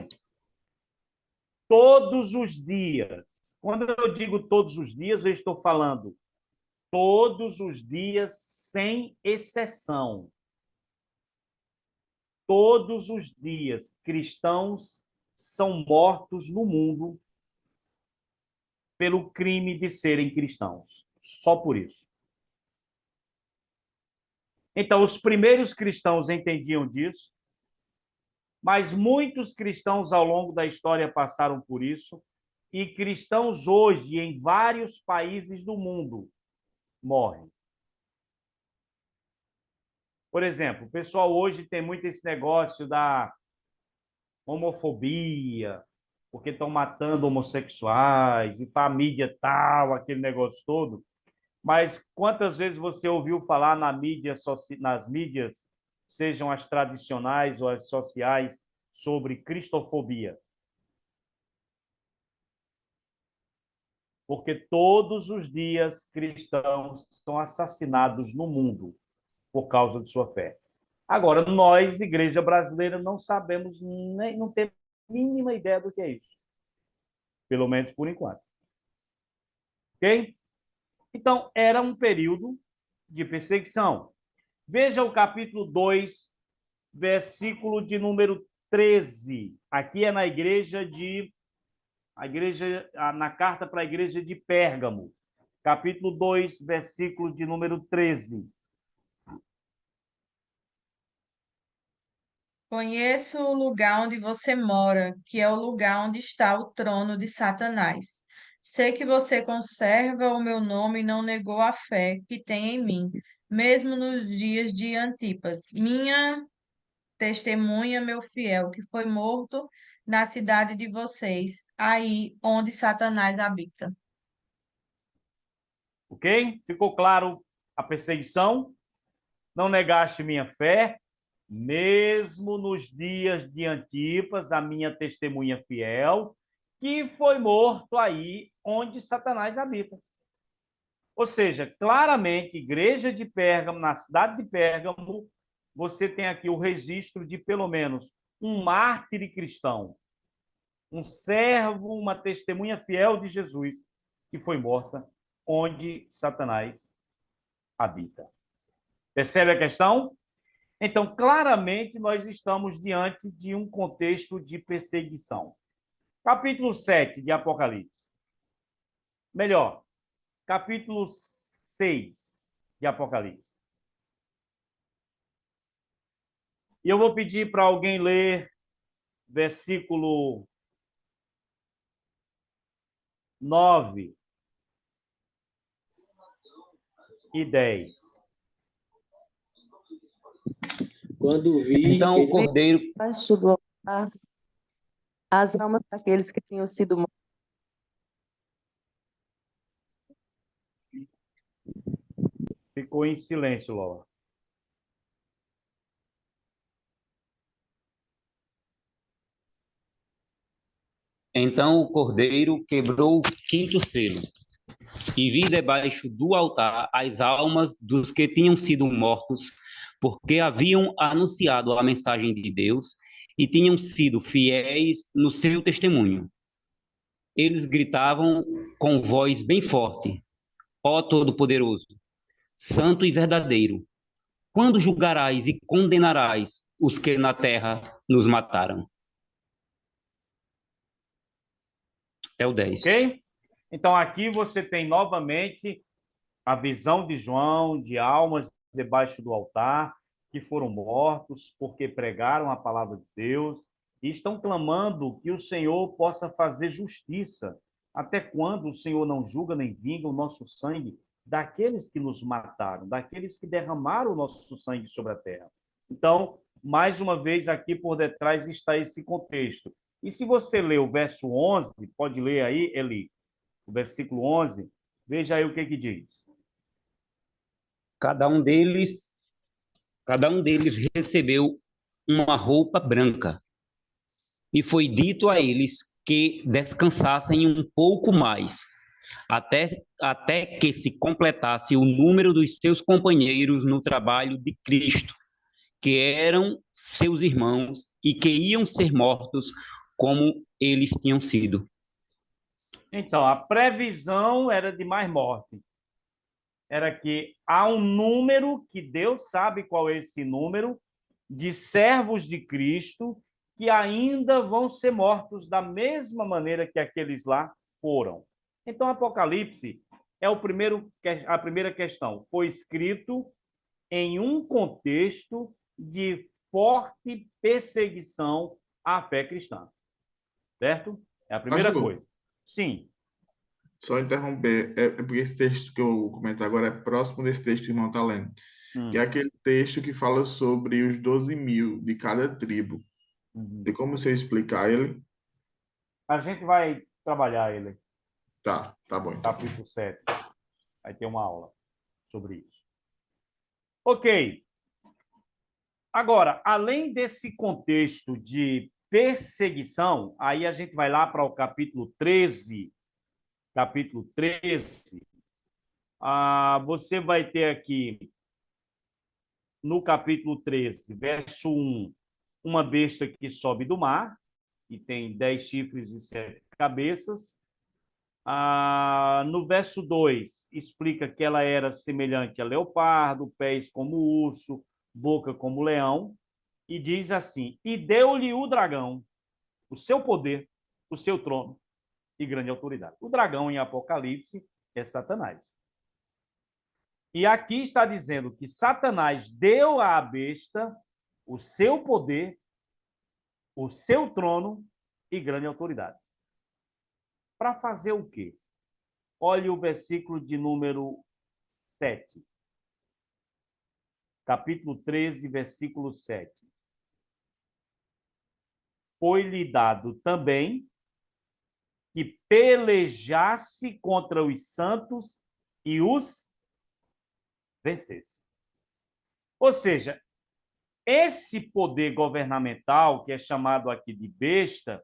todos os dias, quando eu digo todos os dias, eu estou falando todos os dias, sem exceção. Todos os dias, cristãos são mortos no mundo pelo crime de serem cristãos. Só por isso. Então, os primeiros cristãos entendiam disso, mas muitos cristãos ao longo da história passaram por isso, e cristãos hoje, em vários países do mundo, morrem. Por exemplo, o pessoal hoje tem muito esse negócio da homofobia, porque estão matando homossexuais, e família tal, aquele negócio todo. Mas quantas vezes você ouviu falar nas mídias, sejam as tradicionais ou as sociais, sobre cristofobia? Porque todos os dias cristãos são assassinados no mundo por causa de sua fé. Agora, nós, Igreja Brasileira, não sabemos, nem não temos a mínima ideia do que é isso. Pelo menos por enquanto. Ok? Então, era um período de perseguição. Veja o capítulo 2, versículo de número 13. Aqui é na carta para a igreja de Pérgamo. Capítulo 2, versículo de número 13. Conheço o lugar onde você mora, que é o lugar onde está o trono de Satanás. Sei que você conserva o meu nome e não negou a fé que tem em mim, mesmo nos dias de Antipas, minha testemunha, meu fiel, que foi morto na cidade de vocês, aí onde Satanás habita. Ok? Ficou claro a perseguição? Não negaste minha fé, mesmo nos dias de Antipas, a minha testemunha fiel, que foi morto aí onde Satanás habita. Ou seja, claramente, igreja de Pérgamo, na cidade de Pérgamo, você tem aqui o registro de pelo menos um mártir cristão, um servo, uma testemunha fiel de Jesus, que foi morta onde Satanás habita. Percebe a questão? Então, claramente, nós estamos diante de um contexto de perseguição. Capítulo 7 de Apocalipse. Melhor, capítulo 6 de Apocalipse. E eu vou pedir para alguém ler versículo 9 e 10. Quando vi, Então o cordeiro, Debaixo do altar, as almas daqueles que tinham sido mortos. Ficou em silêncio, Lola. então o cordeiro quebrou o quinto selo, e vi debaixo do altar as almas dos que tinham sido mortos, porque haviam anunciado a mensagem de Deus e tinham sido fiéis no seu testemunho. Eles gritavam com voz bem forte: Ó Todo-Poderoso, Santo e verdadeiro, quando julgarás e condenarás os que na terra nos mataram? Até o 10. Ok? Então, aqui você tem novamente a visão de João de almas debaixo do altar que foram mortos porque pregaram a palavra de Deus e estão clamando que o Senhor possa fazer justiça. Até quando o Senhor não julga nem vinga o nosso sangue daqueles que nos mataram, daqueles que derramaram o nosso sangue sobre a terra? Então, mais uma vez, aqui por detrás está esse contexto. E se você ler o verso 11, pode ler aí, Eli, o versículo 11, veja aí o que diz. Cada um deles recebeu uma roupa branca, e foi dito a eles que descansassem um pouco mais, até que se completasse o número dos seus companheiros no trabalho de Cristo, que eram seus irmãos e que iam ser mortos como eles tinham sido. Então, a previsão era de mais morte. Era que há um número, que Deus sabe qual é esse número, de servos de Cristo que ainda vão ser mortos da mesma maneira que aqueles lá foram. Então, Apocalipse é a primeira questão. Foi escrito em um contexto de forte perseguição à fé cristã. Certo? É a primeira coisa. Sim. Só interromper, é porque esse texto que eu vou comentar agora é próximo desse texto que o irmão está lendo, que é aquele texto que fala sobre os 12.000 de cada tribo. Tem como você explicar ele? A gente vai trabalhar ele. Tá bom. Então. Capítulo 7. Vai ter uma aula sobre isso. Ok. Agora, além desse contexto de perseguição, aí a gente vai lá para o capítulo 13. Capítulo 13. Você vai ter aqui, no capítulo 13, verso 1, uma besta que sobe do mar, que tem 10 chifres e 7 cabeças. No verso 2, explica que ela era semelhante a leopardo, pés como urso, boca como leão, e diz assim: e deu-lhe o dragão, o seu poder, o seu trono e grande autoridade. O dragão em Apocalipse é Satanás. E aqui está dizendo que Satanás deu à besta o seu poder, o seu trono e grande autoridade. Para fazer o quê? Olhe o versículo de número 7. Capítulo 13, versículo 7. Foi-lhe dado também que pelejasse contra os santos e os vencesse. Ou seja, esse poder governamental, que é chamado aqui de besta,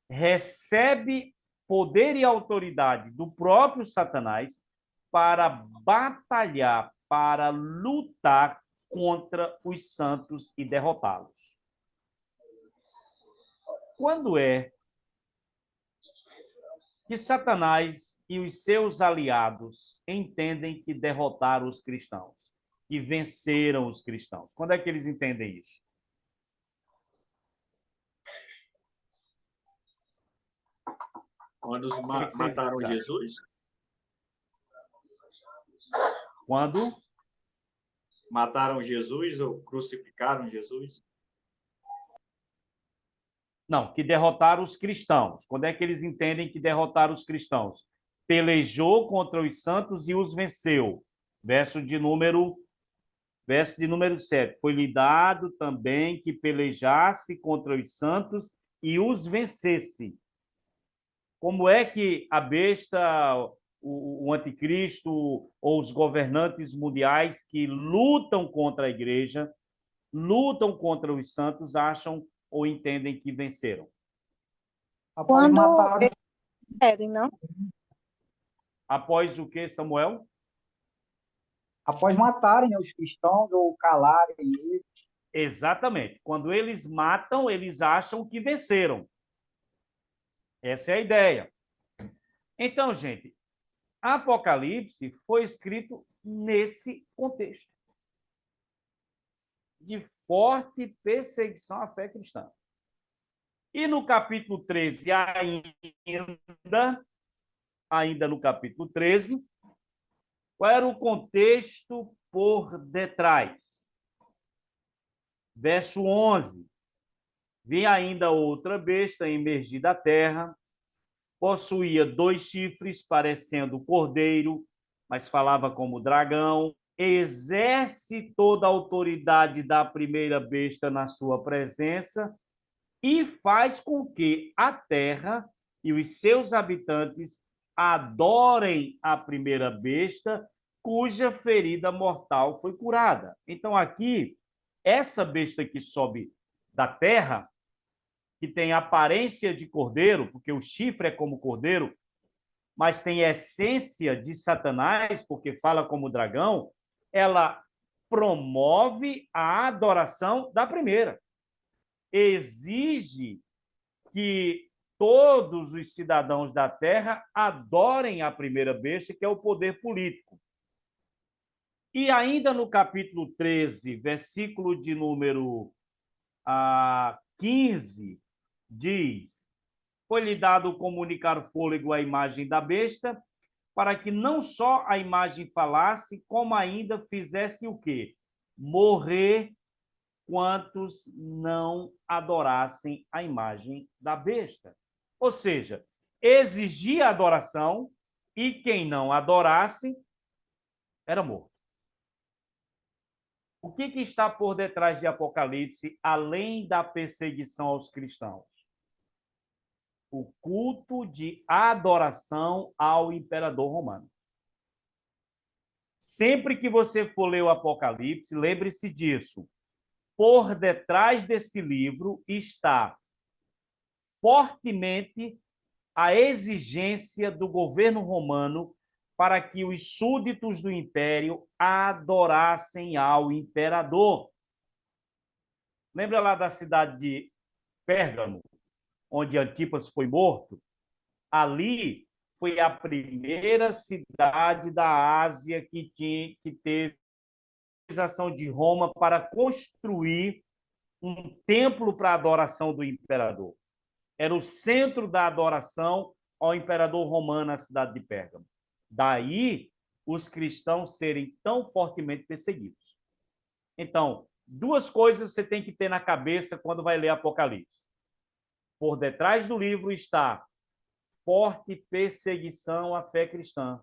recebe poder e autoridade do próprio Satanás para batalhar, para lutar contra os santos e derrotá-los. Quando é que Satanás e os seus aliados entendem que derrotaram os cristãos e venceram os cristãos? Quando é que eles entendem isso? Quando mataram Jesus? Quando mataram Jesus ou crucificaram Jesus? Não, que derrotaram os cristãos. Quando é que eles entendem que derrotaram os cristãos? Pelejou contra os santos e os venceu. Verso de número 7. Foi-lhe dado também que pelejasse contra os santos e os vencesse. Como é que a besta, o anticristo ou os governantes mundiais que lutam contra a igreja, lutam contra os santos, acham ou entendem que venceram? Quando não? Após o que, Samuel? Após matarem os cristãos ou calarem eles. Exatamente. Quando eles matam, eles acham que venceram. Essa é a ideia. Então, gente, Apocalipse foi escrito nesse contexto de forte perseguição à fé cristã. E no capítulo 13, ainda no capítulo 13, qual era o contexto por detrás? Verso 11. Vi ainda outra besta emergir da terra, possuía 2 chifres, parecendo cordeiro, mas falava como dragão, exerce toda a autoridade da primeira besta na sua presença e faz com que a terra e os seus habitantes adorem a primeira besta, cuja ferida mortal foi curada. Então, aqui, essa besta que sobe da terra, que tem aparência de cordeiro, porque o chifre é como cordeiro, mas tem essência de Satanás, porque fala como dragão, ela promove a adoração da primeira. Exige que todos os cidadãos da terra adorem a primeira besta, que é o poder político. E ainda no capítulo 13, versículo de número 15, diz: foi-lhe dado comunicar fôlego à imagem da besta, para que não só a imagem falasse, como ainda fizesse o quê? Morrer quantos não adorassem a imagem da besta. Ou seja, exigia adoração e quem não adorasse era morto. O que está por detrás de Apocalipse, além da perseguição aos cristãos? O culto de adoração ao imperador romano. Sempre que você for ler o Apocalipse, lembre-se disso. Por detrás desse livro está fortemente a exigência do governo romano para que os súditos do império adorassem ao imperador. Lembra lá da cidade de Pérgamo, onde Antipas foi morto? Ali foi a primeira cidade da Ásia que teve a autorização de Roma para construir um templo para a adoração do imperador. Era o centro da adoração ao imperador romano na cidade de Pérgamo. Daí os cristãos serem tão fortemente perseguidos. Então, 2 coisas você tem que ter na cabeça quando vai ler Apocalipse. Por detrás do livro está forte perseguição à fé cristã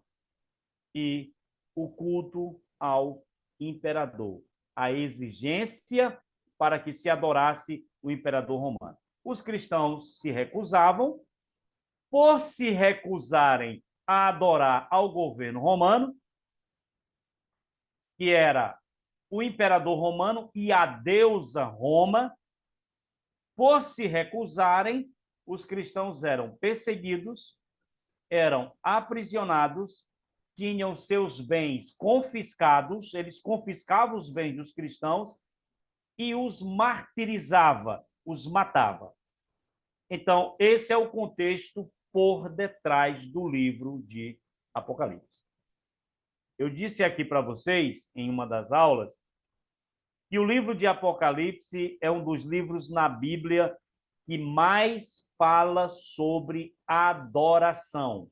e o culto ao imperador, a exigência para que se adorasse o imperador romano. Os cristãos se recusavam, por se recusarem a adorar ao governo romano, que era o imperador romano e a deusa Roma, por se recusarem, os cristãos eram perseguidos, eram aprisionados, tinham seus bens confiscados, eles confiscavam os bens dos cristãos e os martirizava, os matava. Então, esse é o contexto por detrás do livro de Apocalipse. Eu disse aqui para vocês, em uma das aulas, que o livro de Apocalipse é um dos livros na Bíblia que mais fala sobre adoração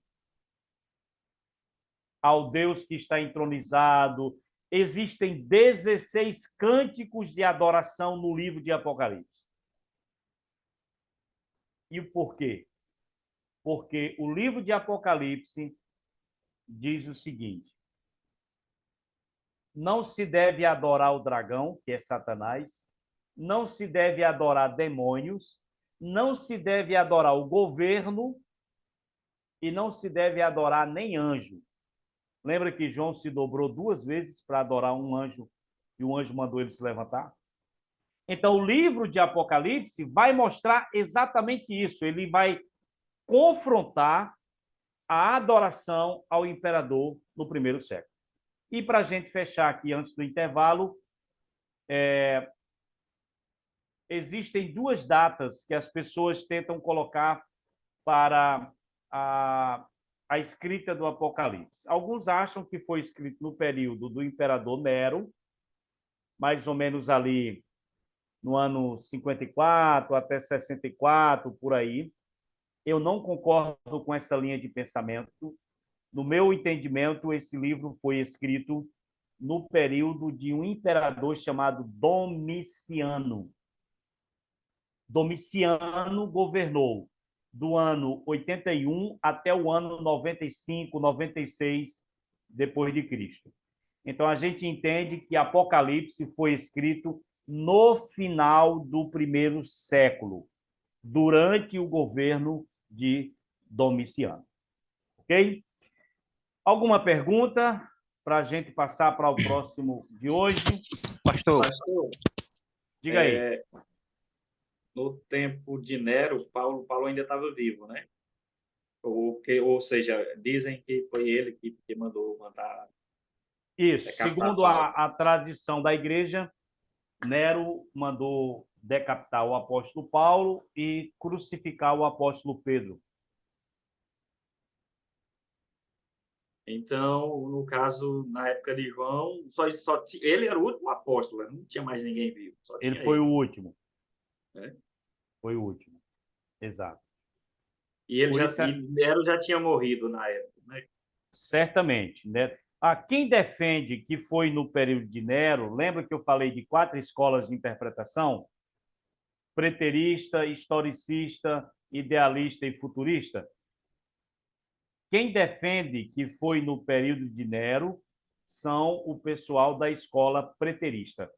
ao Deus que está entronizado. Existem 16 cânticos de adoração no livro de Apocalipse. E o porquê? Porque o livro de Apocalipse diz o seguinte: não se deve adorar o dragão, que é Satanás, não se deve adorar demônios, não se deve adorar o governo e não se deve adorar nem anjo. Lembra que João se dobrou 2 vezes para adorar um anjo e o anjo mandou ele se levantar? Então, o livro de Apocalipse vai mostrar exatamente isso. Ele vai confrontar a adoração ao imperador no 1º século. E para a gente fechar aqui antes do intervalo, existem duas datas que as pessoas tentam colocar para a escrita do Apocalipse. Alguns acham que foi escrito no período do imperador Nero, mais ou menos ali no ano 54 até 64, por aí. Eu não concordo com essa linha de pensamento. No meu entendimento, esse livro foi escrito no período de um imperador chamado Domiciano. Domiciano governou do ano 81 até o ano 95, 96 depois de Cristo. Então a gente entende que Apocalipse foi escrito no final do primeiro século, durante o governo de Domiciano. Ok? Alguma pergunta para a gente passar para o próximo de hoje? Pastor, diga aí. No tempo de Nero, Paulo ainda estava vivo, né? Ou seja, dizem que foi ele que mandou matar. Isso. Segundo a tradição da igreja, Nero mandou decapitar o apóstolo Paulo e crucificar o apóstolo Pedro. Então, no caso, na época de João, ele era o último apóstolo, não tinha mais ninguém vivo. Ele foi o último. É? Foi o último. Exato. E Nero já tinha morrido na época, né? Certamente, né? Quem defende que foi no período de Nero, lembra que eu falei de 4 escolas de interpretação? Preterista, historicista, idealista e futurista. Quem defende que foi no período de Nero são o pessoal da escola preterista.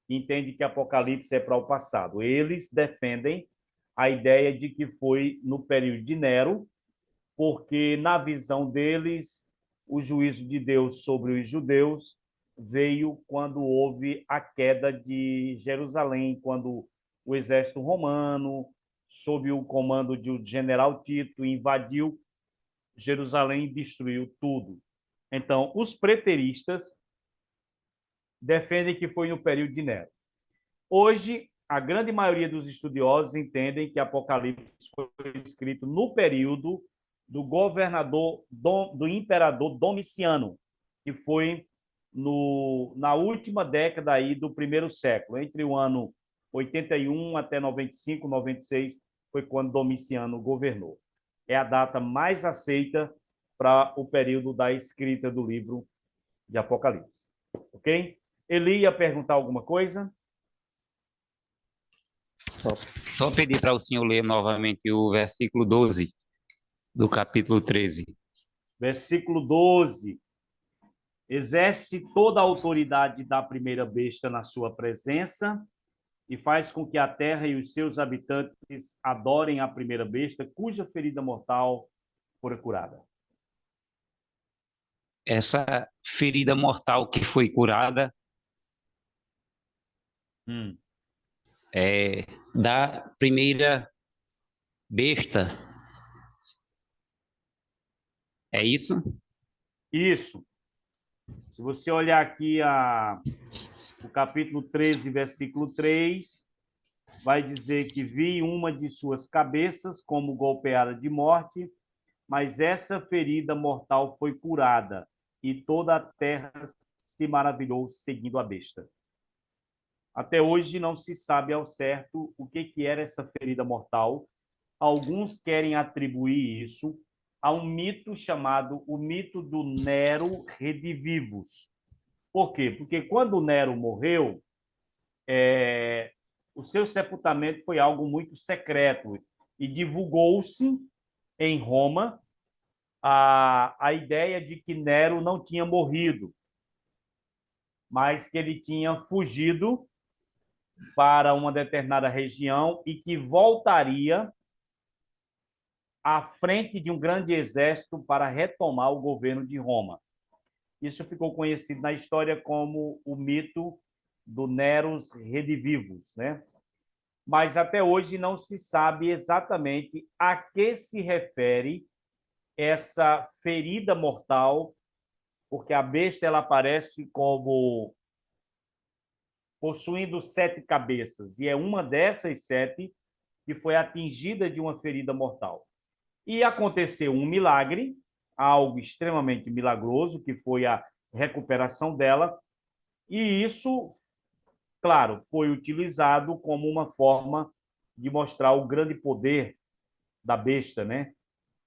Entende que Apocalipse é para o passado. Eles defendem a ideia de que foi no período de Nero, porque, na visão deles, o juízo de Deus sobre os judeus veio quando houve a queda de Jerusalém, quando o exército romano, sob o comando de um general Tito, invadiu Jerusalém e destruiu tudo. Então, os preteristas defendem que foi no período de Nero. Hoje, a grande maioria dos estudiosos entendem que Apocalipse foi escrito no período do governador, do imperador Domiciano, que foi na última década aí do primeiro século, entre o ano 81 até 95, 96, foi quando Domiciano governou. É a data mais aceita para o período da escrita do livro de Apocalipse. Ok? Eli ia perguntar alguma coisa? Só pedir para o senhor ler novamente o versículo 12 do capítulo 13. Versículo 12. Exerce toda a autoridade da primeira besta na sua presença e faz com que a terra e os seus habitantes adorem a primeira besta, cuja ferida mortal fora curada. Essa ferida mortal que foi curada é da primeira besta. É isso? Isso. Se você olhar aqui o capítulo 13, versículo 3, vai dizer que vi uma de suas cabeças como golpeada de morte, mas essa ferida mortal foi curada, e toda a terra se maravilhou seguindo a besta. Até hoje não se sabe ao certo o que era essa ferida mortal. Alguns querem atribuir isso a um mito chamado o mito do Nero Redivivus. Por quê? Porque quando Nero morreu, o seu sepultamento foi algo muito secreto e divulgou-se em Roma a ideia de que Nero não tinha morrido, mas que ele tinha fugido para uma determinada região e que voltaria à frente de um grande exército para retomar o governo de Roma. Isso ficou conhecido na história como o mito do Neros Redivivus, né? Mas até hoje não se sabe exatamente a que se refere essa ferida mortal, porque a besta ela aparece como possuindo 7 cabeças, e é uma dessas 7 que foi atingida de uma ferida mortal. E aconteceu um milagre, algo extremamente milagroso, que foi a recuperação dela, e isso, claro, foi utilizado como uma forma de mostrar o grande poder da besta, né?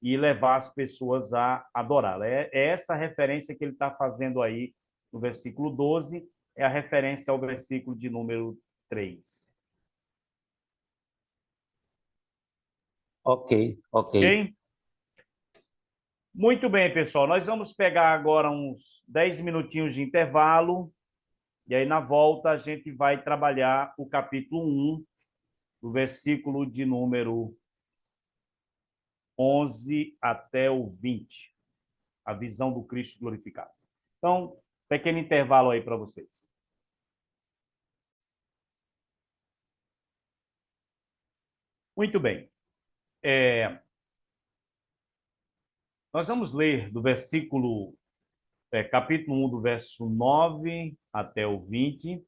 E levar as pessoas a adorá-la. É essa referência que ele está fazendo aí no versículo 12, é a referência ao versículo de número 3. Ok. Ok? Muito bem, pessoal. Nós vamos pegar agora uns 10 minutinhos de intervalo, e aí na volta a gente vai trabalhar o capítulo 1, do versículo de número 11 até o 20. A visão do Cristo glorificado. Então, pequeno intervalo aí para vocês. Muito bem. Nós vamos ler do versículo, capítulo 1, do verso 9 até o 20.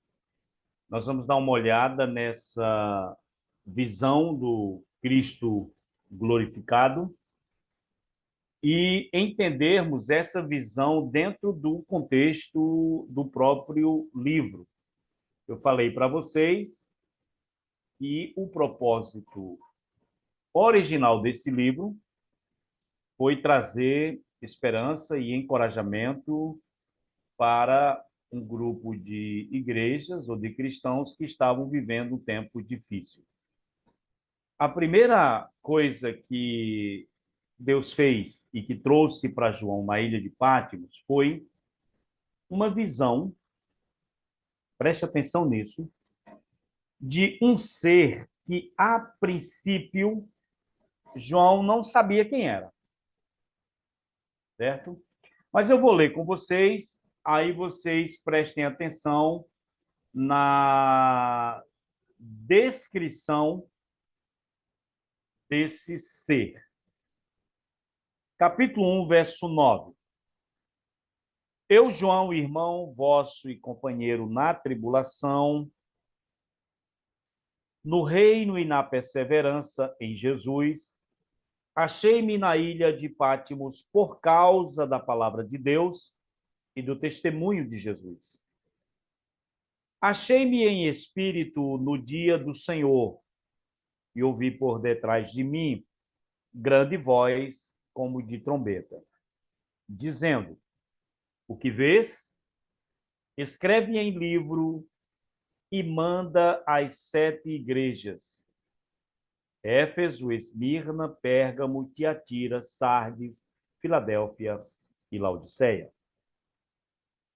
Nós vamos dar uma olhada nessa visão do Cristo glorificado e entendermos essa visão dentro do contexto do próprio livro. Eu falei para vocês que o propósito original desse livro foi trazer esperança e encorajamento para um grupo de igrejas ou de cristãos que estavam vivendo um tempo difícil. A primeira coisa que Deus fez e que trouxe para João na ilha de Patmos foi uma visão, preste atenção nisso, de um ser que, a princípio, João não sabia quem era. Certo? Mas eu vou ler com vocês, aí vocês prestem atenção na descrição desse ser. Capítulo 1, verso 9. Eu, João, irmão vosso e companheiro na tribulação, no reino e na perseverança em Jesus, achei-me na ilha de Patmos por causa da palavra de Deus e do testemunho de Jesus. Achei-me em espírito no dia do Senhor e ouvi por detrás de mim grande voz como de trombeta, dizendo: o que vês? Escreve em livro e manda às 7 igrejas: Éfeso, Esmirna, Pérgamo, Tiatira, Sardes, Filadélfia e Laodiceia.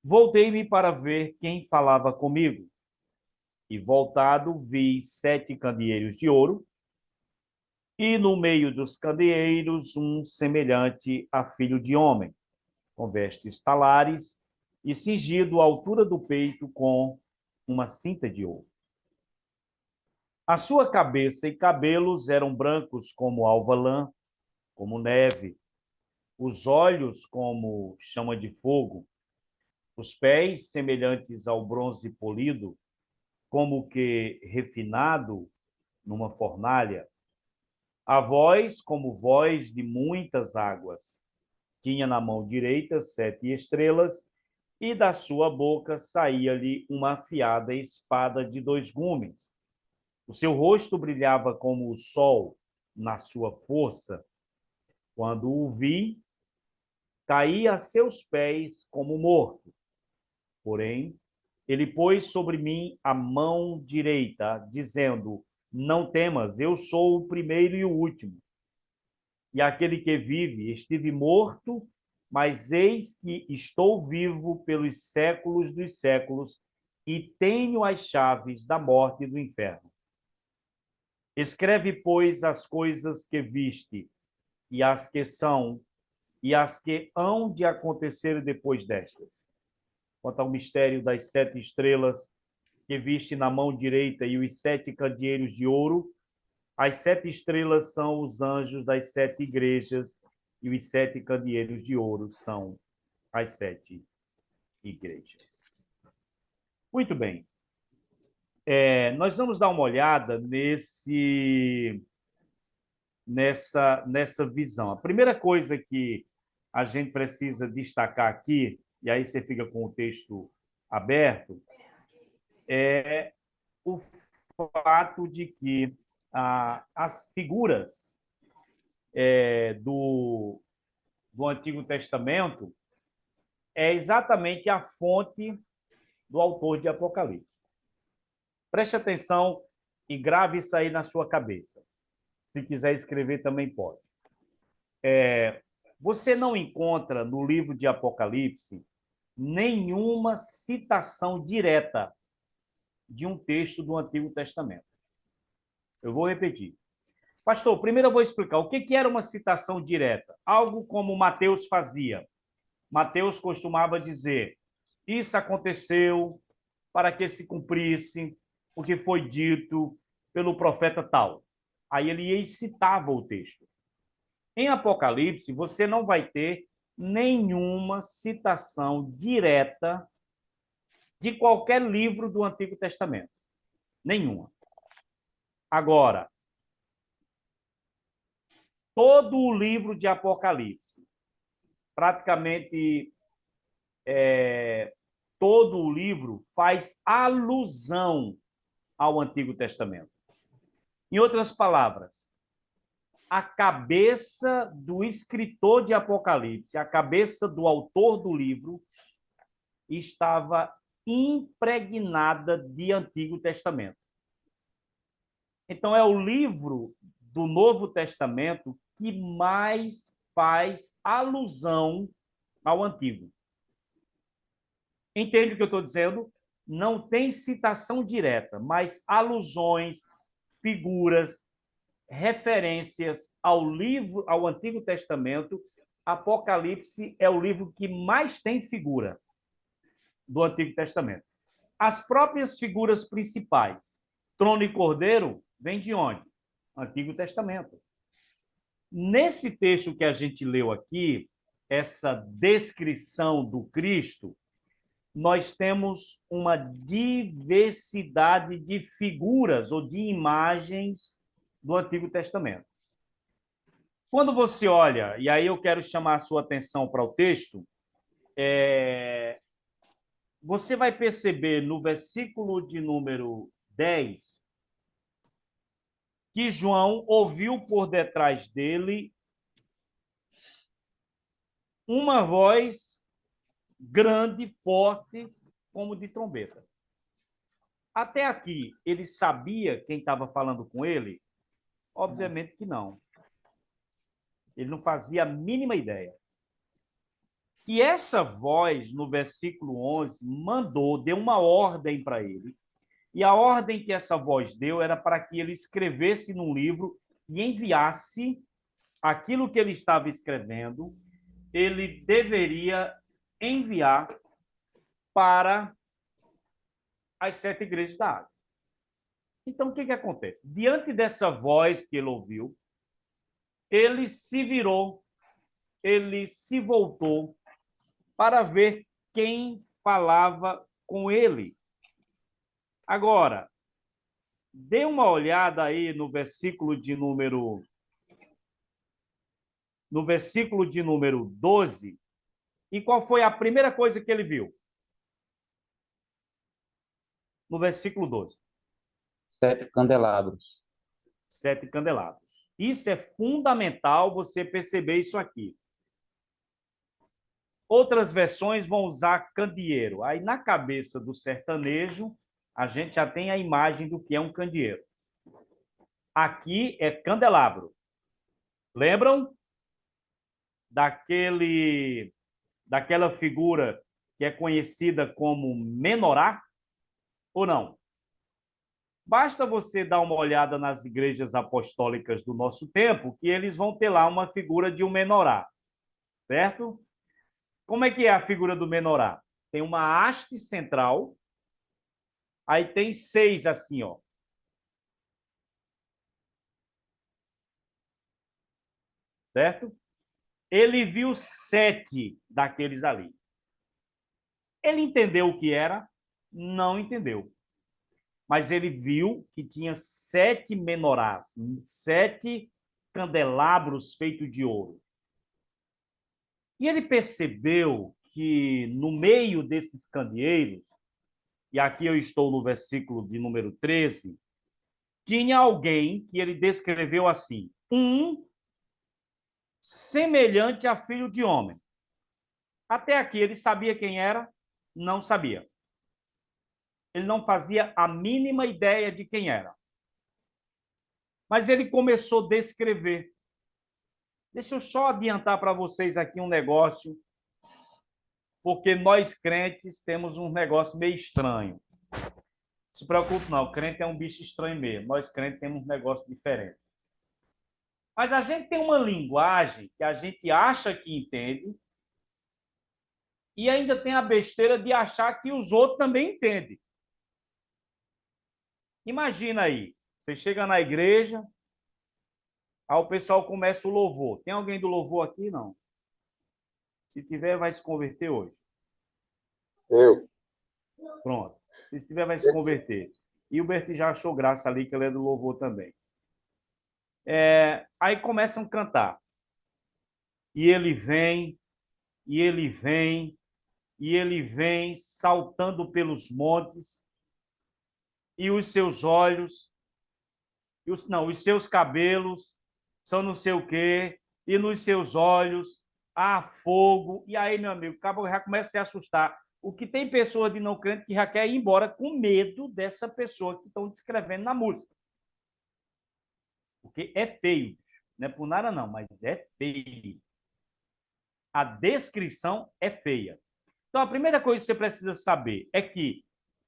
Voltei-me para ver quem falava comigo, e voltado vi 7 candeeiros de ouro, e no meio dos candeeiros um semelhante a filho de homem, com vestes talares e cingido à altura do peito com uma cinta de ouro. A sua cabeça e cabelos eram brancos como alva lã, como neve, os olhos como chama de fogo, os pés semelhantes ao bronze polido, como que refinado numa fornalha, a voz como voz de muitas águas. Tinha na mão direita 7 estrelas, e da sua boca saía-lhe uma afiada espada de 2 gumes. O seu rosto brilhava como o sol na sua força. Quando o vi, caí a seus pés como morto. Porém, ele pôs sobre mim a mão direita, dizendo: não temas, eu sou o primeiro e o último. E aquele que vive, estive morto, mas eis que estou vivo pelos séculos dos séculos e tenho as chaves da morte e do inferno. Escreve, pois, as coisas que viste, e as que são, e as que hão de acontecer depois destas. Quanto ao mistério das 7 estrelas que viste na mão direita e os 7 candeeiros de ouro, as 7 estrelas são os anjos das 7 igrejas e os 7 candeeiros de ouro são as 7 igrejas. Muito bem. Nós vamos dar uma olhada nessa visão. A primeira coisa que a gente precisa destacar aqui, e aí você fica com o texto aberto, é o fato de que as figuras do Antigo Testamento é exatamente a fonte do autor de Apocalipse. Preste atenção e grave isso aí na sua cabeça. Se quiser escrever, também pode. Você não encontra no livro de Apocalipse nenhuma citação direta de um texto do Antigo Testamento. Eu vou repetir. Pastor, primeiro eu vou explicar o que era uma citação direta. Algo como Mateus fazia. Mateus costumava dizer: isso aconteceu para que se cumprisse o que foi dito pelo profeta tal. Aí ele ia e citava o texto. Em Apocalipse, você não vai ter nenhuma citação direta de qualquer livro do Antigo Testamento. Nenhuma. Agora, todo o livro de Apocalipse, praticamente todo o livro faz alusão ao Antigo Testamento. Em outras palavras, a cabeça do escritor de Apocalipse, a cabeça do autor do livro, estava impregnada de Antigo Testamento. Então, é o livro do Novo Testamento que mais faz alusão ao Antigo. Entende o que eu estou dizendo? Não tem citação direta, mas alusões, figuras, referências ao livro, ao Antigo Testamento. Apocalipse é o livro que mais tem figura do Antigo Testamento. As próprias figuras principais, trono e cordeiro, vem de onde? Antigo Testamento. Nesse texto que a gente leu aqui, essa descrição do Cristo, nós temos uma diversidade de figuras ou de imagens do Antigo Testamento. Quando você olha, e aí eu quero chamar a sua atenção para o texto, você vai perceber no versículo de número 10 que João ouviu por detrás dele uma voz grande, forte, como de trombeta. Até aqui, ele sabia quem estava falando com ele? Obviamente que não. Ele não fazia a mínima ideia. E essa voz, no versículo 11, deu uma ordem para ele. E a ordem que essa voz deu era para que ele escrevesse num livro e enviasse aquilo que ele estava escrevendo, ele deveria enviar para as 7 igrejas da Ásia. Então, o que acontece? Diante dessa voz que ele ouviu, ele se virou, ele se voltou para ver quem falava com ele. Agora, dê uma olhada aí no versículo de número 12, e qual foi a primeira coisa que ele viu? No versículo 12. 7 candelabros. 7 candelabros. Isso é fundamental você perceber isso aqui. Outras versões vão usar candeeiro. Aí, na cabeça do sertanejo, a gente já tem a imagem do que é um candeeiro. Aqui é candelabro. Lembram daquela figura que é conhecida como menorá? Ou não? Basta você dar uma olhada nas igrejas apostólicas do nosso tempo, que eles vão ter lá uma figura de um menorá, certo? Como é que é a figura do menorá? Tem uma haste central, aí tem 6 assim, ó. Certo? Ele viu 7 daqueles ali. Ele entendeu o que era? Não entendeu. mas ele viu que tinha 7 menorás, 7 candelabros feitos de ouro. E ele percebeu que no meio desses candeeiros, e aqui eu estou no versículo de número 13, tinha alguém que ele descreveu assim: semelhante a filho de homem. Até aqui ele sabia quem era? Não sabia. Ele não fazia a mínima ideia de quem era. Mas ele começou a descrever. Deixa eu só adiantar para vocês aqui um negócio, porque nós crentes temos um negócio meio estranho. Não se preocupe não, o crente é um bicho estranho mesmo. Nós crentes temos um negócio diferente. Mas a gente tem uma linguagem que a gente acha que entende e ainda tem a besteira de achar que os outros também entendem. Imagina aí, você chega na igreja, aí o pessoal começa o louvor. Tem alguém do louvor aqui? Não. Se tiver, vai se converter hoje. Eu. Pronto. Se tiver, vai se converter. E o Berti já achou graça ali, que ele é do louvor também. Aí começam a cantar. E ele vem, e ele vem, e ele vem saltando pelos montes, e os seus olhos, os seus cabelos são não sei o quê, e nos seus olhos há fogo. E aí, meu amigo, o cabo já começa a se assustar. O que tem pessoa de não crente que já quer ir embora com medo dessa pessoa que estão descrevendo na música. Porque é feio. Não é por nada não, mas é feio. A descrição é feia. Então, a primeira coisa que você precisa saber é que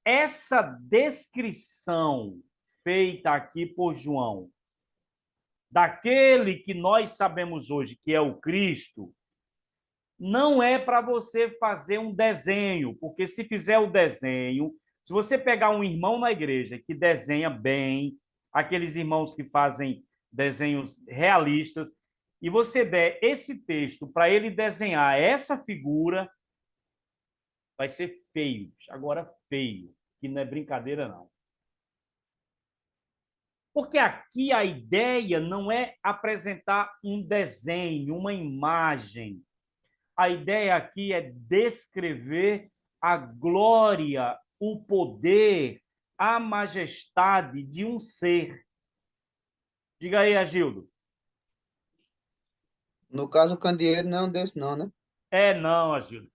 essa descrição feita aqui por João, daquele que nós sabemos hoje que é o Cristo, não é para você fazer um desenho, porque se fizer o desenho, se você pegar um irmão na igreja que desenha bem, aqueles irmãos que fazem desenhos realistas, e você der esse texto para ele desenhar essa figura, vai ser feio. Agora, feio, que não é brincadeira, não. Porque aqui a ideia não é apresentar um desenho, uma imagem. A ideia aqui é descrever a glória, o poder, a majestade de um ser. Diga aí, Agildo. No caso, o candeeiro não é um desses, não, né? Não, Agildo.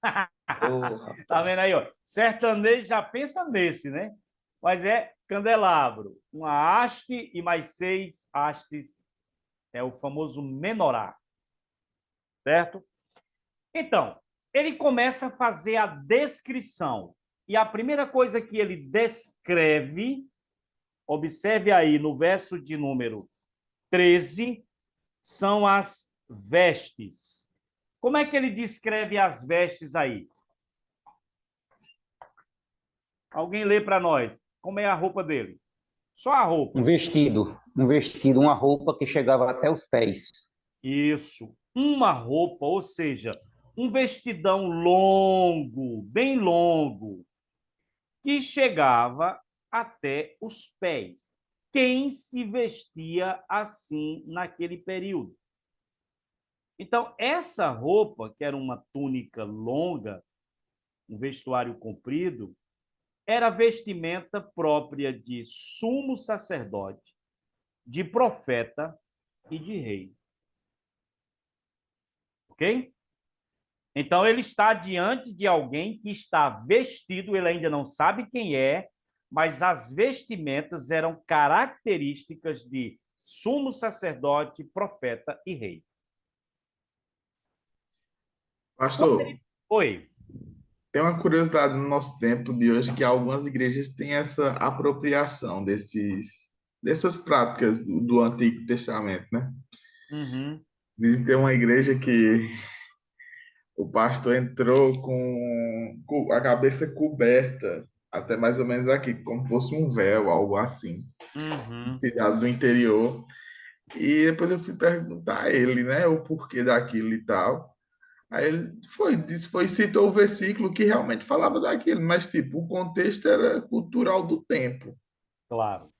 Tá vendo aí, ó? Sertanejo já pensa nesse, né? Mas é candelabro. Uma haste e mais 6 hastes. É o famoso menorá. Certo? Então, ele começa a fazer a descrição. E a primeira coisa que ele descreve, observe aí no verso de número 13, são as vestes. Como é que ele descreve as vestes aí? Alguém lê para nós. Como é a roupa dele? Só a roupa. Um vestido, uma roupa que chegava até os pés. Isso, uma roupa, ou seja, um vestidão longo, bem longo, que chegava até os pés. Quem se vestia assim naquele período? Então, essa roupa, que era uma túnica longa, um vestuário comprido, era vestimenta própria de sumo sacerdote, de profeta e de rei. Ok? Então, ele está diante de alguém que está vestido, ele ainda não sabe quem é, mas as vestimentas eram características de sumo sacerdote, profeta e rei. Pastor, Oi. tem uma curiosidade no nosso tempo de hoje que algumas igrejas têm essa apropriação dessas práticas do Antigo Testamento, né? Uhum. Dizem ter uma igreja que o pastor entrou com a cabeça coberta, até mais ou menos aqui, como fosse um véu, algo assim, cidade do interior. E depois eu fui perguntar a ele, né, o porquê daquilo e tal. Aí ele citou o versículo que realmente falava daquilo, mas tipo, o contexto era cultural do tempo. Claro.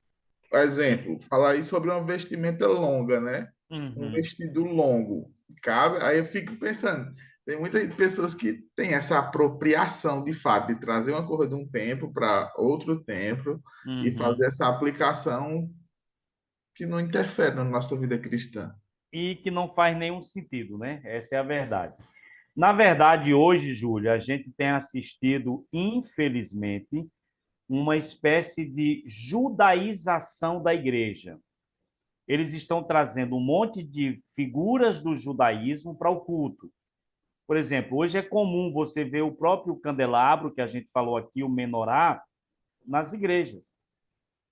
Por exemplo, falar aí sobre uma vestimenta longa, né? Um Uhum. vestido longo. Cabe, aí eu fico pensando, tem muitas pessoas que têm essa apropriação de fato, de trazer uma coisa de um tempo para outro tempo e Uhum. fazer essa aplicação que não interfere na nossa vida cristã. E que não faz nenhum sentido, né? Essa é a verdade. Na verdade, hoje, Júlio, a gente tem assistido, infelizmente, uma espécie de judaização da igreja. Eles estão trazendo um monte de figuras do judaísmo para o culto. Por exemplo, hoje é comum você ver o próprio candelabro, que a gente falou aqui, o menorá, nas igrejas.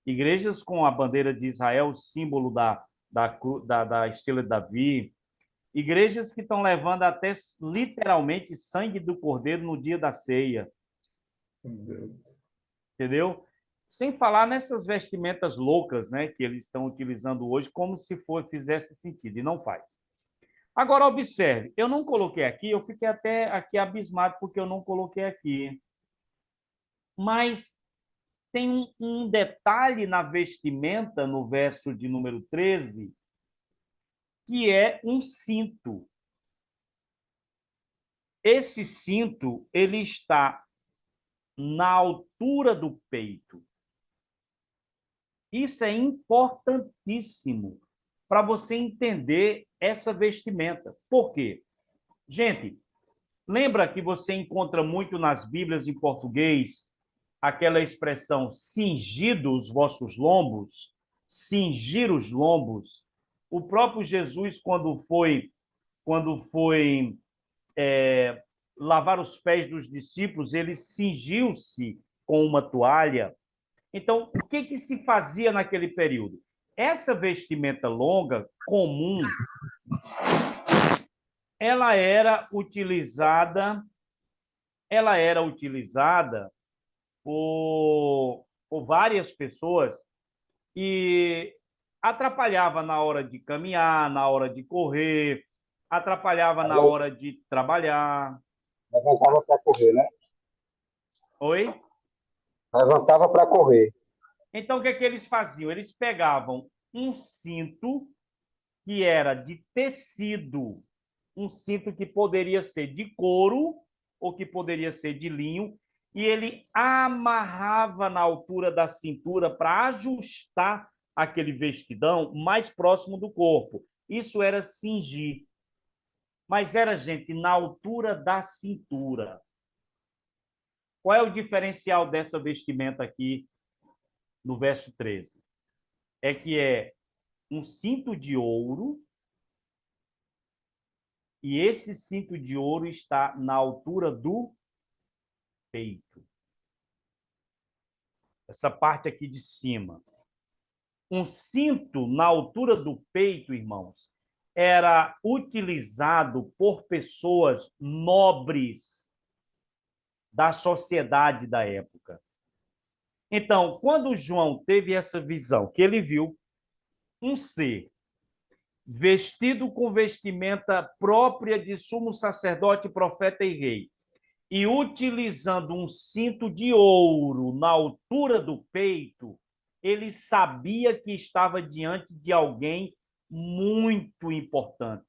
Igrejas com a bandeira de Israel, o símbolo da estrela de Davi. Igrejas que estão levando até literalmente sangue do cordeiro no dia da ceia. Entendeu? Sem falar nessas vestimentas loucas, né, que eles estão utilizando hoje, como se fizesse sentido, e não faz. Agora, observe, eu não coloquei aqui, eu fiquei até aqui abismado porque eu não coloquei aqui. Mas tem um detalhe na vestimenta, no verso de número 13, que é um cinto. Esse cinto, ele está na altura do peito. Isso é importantíssimo para você entender essa vestimenta. Por quê? Gente, lembra que você encontra muito nas Bíblias em português aquela expressão cingir os vossos lombos? Cingir os lombos. O próprio Jesus, quando foi lavar os pés dos discípulos, ele cingiu-se com uma toalha. Então, o que se fazia naquele período? Essa vestimenta longa, comum, ela era utilizada por várias pessoas e atrapalhava na hora de caminhar, na hora de correr, atrapalhava na hora de trabalhar. Levantava para correr, né? Oi? Levantava para correr. Então, o que é que eles faziam? Eles pegavam um cinto que era de tecido, um cinto que poderia ser de couro ou que poderia ser de linho, e ele amarrava na altura da cintura para ajustar aquele vestidão mais próximo do corpo. Isso era cingir. Mas era, gente, na altura da cintura. Qual é o diferencial dessa vestimenta aqui no verso 13? É que é um cinto de ouro, e esse cinto de ouro está na altura do peito. Essa parte aqui de cima. Um cinto na altura do peito, irmãos, era utilizado por pessoas nobres da sociedade da época. Então, quando João teve essa visão, que ele viu um ser vestido com vestimenta própria de sumo sacerdote, profeta e rei, e utilizando um cinto de ouro na altura do peito, ele sabia que estava diante de alguém muito importante,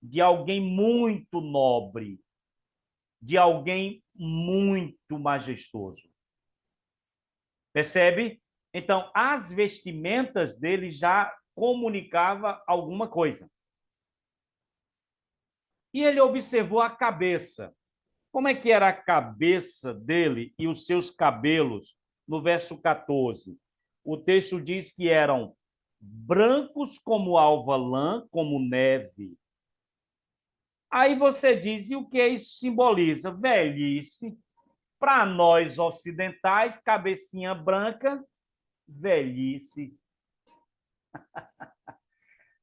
de alguém muito nobre, de alguém muito majestoso. Percebe? Então, as vestimentas dele já comunicava alguma coisa. E ele observou a cabeça. Como é que era a cabeça dele e os seus cabelos? No verso 14. O texto diz que eram brancos como alva lã, como neve. Aí você diz, e o que isso simboliza? Velhice. Para nós ocidentais, cabecinha branca, velhice.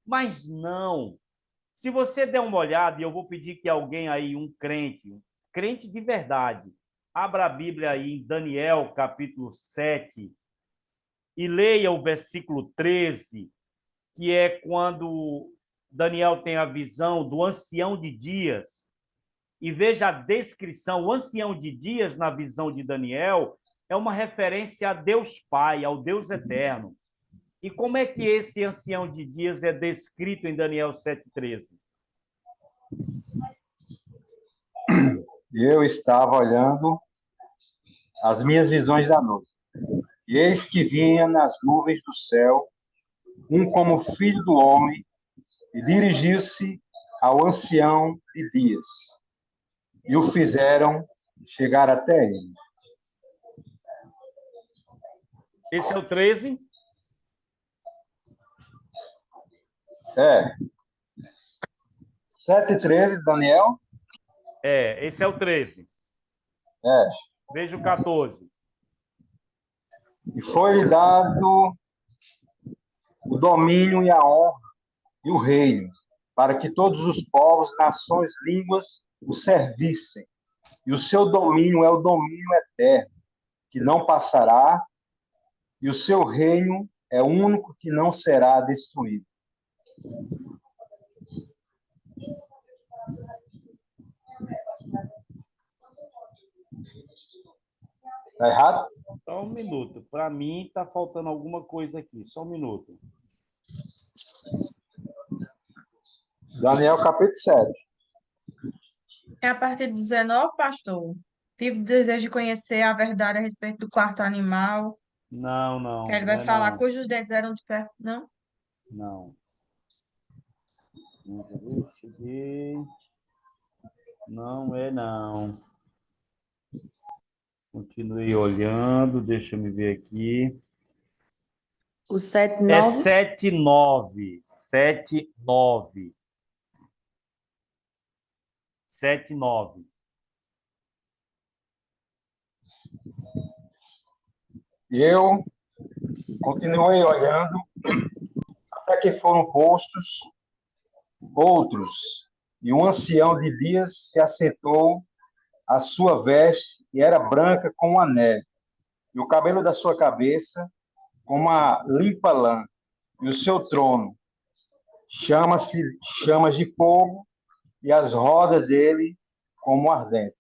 Mas não. Se você der uma olhada, e eu vou pedir que alguém aí, um crente de verdade, abra a Bíblia aí em Daniel, capítulo 7, e leia o versículo 13, que é quando Daniel tem a visão do ancião de dias, e veja a descrição. O ancião de dias, na visão de Daniel, é uma referência a Deus Pai, ao Deus eterno. E como é que esse ancião de dias é descrito em Daniel 7,13? Eu estava olhando as minhas visões da noite, e eis que vinha nas nuvens do céu um como filho do homem, e dirigiu-se ao ancião de dias, e o fizeram chegar até ele. Esse é o 13? É. 7,13, Daniel? Esse é o 13. É. Veja o 14. E foi-lhe dado o domínio e a honra e o reino, para que todos os povos, nações, línguas o servissem. E o seu domínio é o domínio eterno, que não passará, e o seu reino é o único que não será destruído. Está errado? Só um minuto. Para mim, está faltando alguma coisa aqui. Só um minuto. Daniel, capítulo 7. É a partir do 19, pastor. Tive o desejo de conhecer a verdade a respeito do quarto animal, Não, que ele não vai é falar não. cujos dentes eram de ferro. Não? Não. Deixa eu ver. Não é não. Continuei olhando, deixa eu me ver aqui. O 7, É 9. 7,9. 7,9. 7,9. E eu continuei olhando, até que foram postos outros, e um ancião de dias se assentou, a sua veste e era branca como a neve, e o cabelo da sua cabeça como a limpa lã, e o seu trono chama-se chamas de fogo, e as rodas dele como ardente.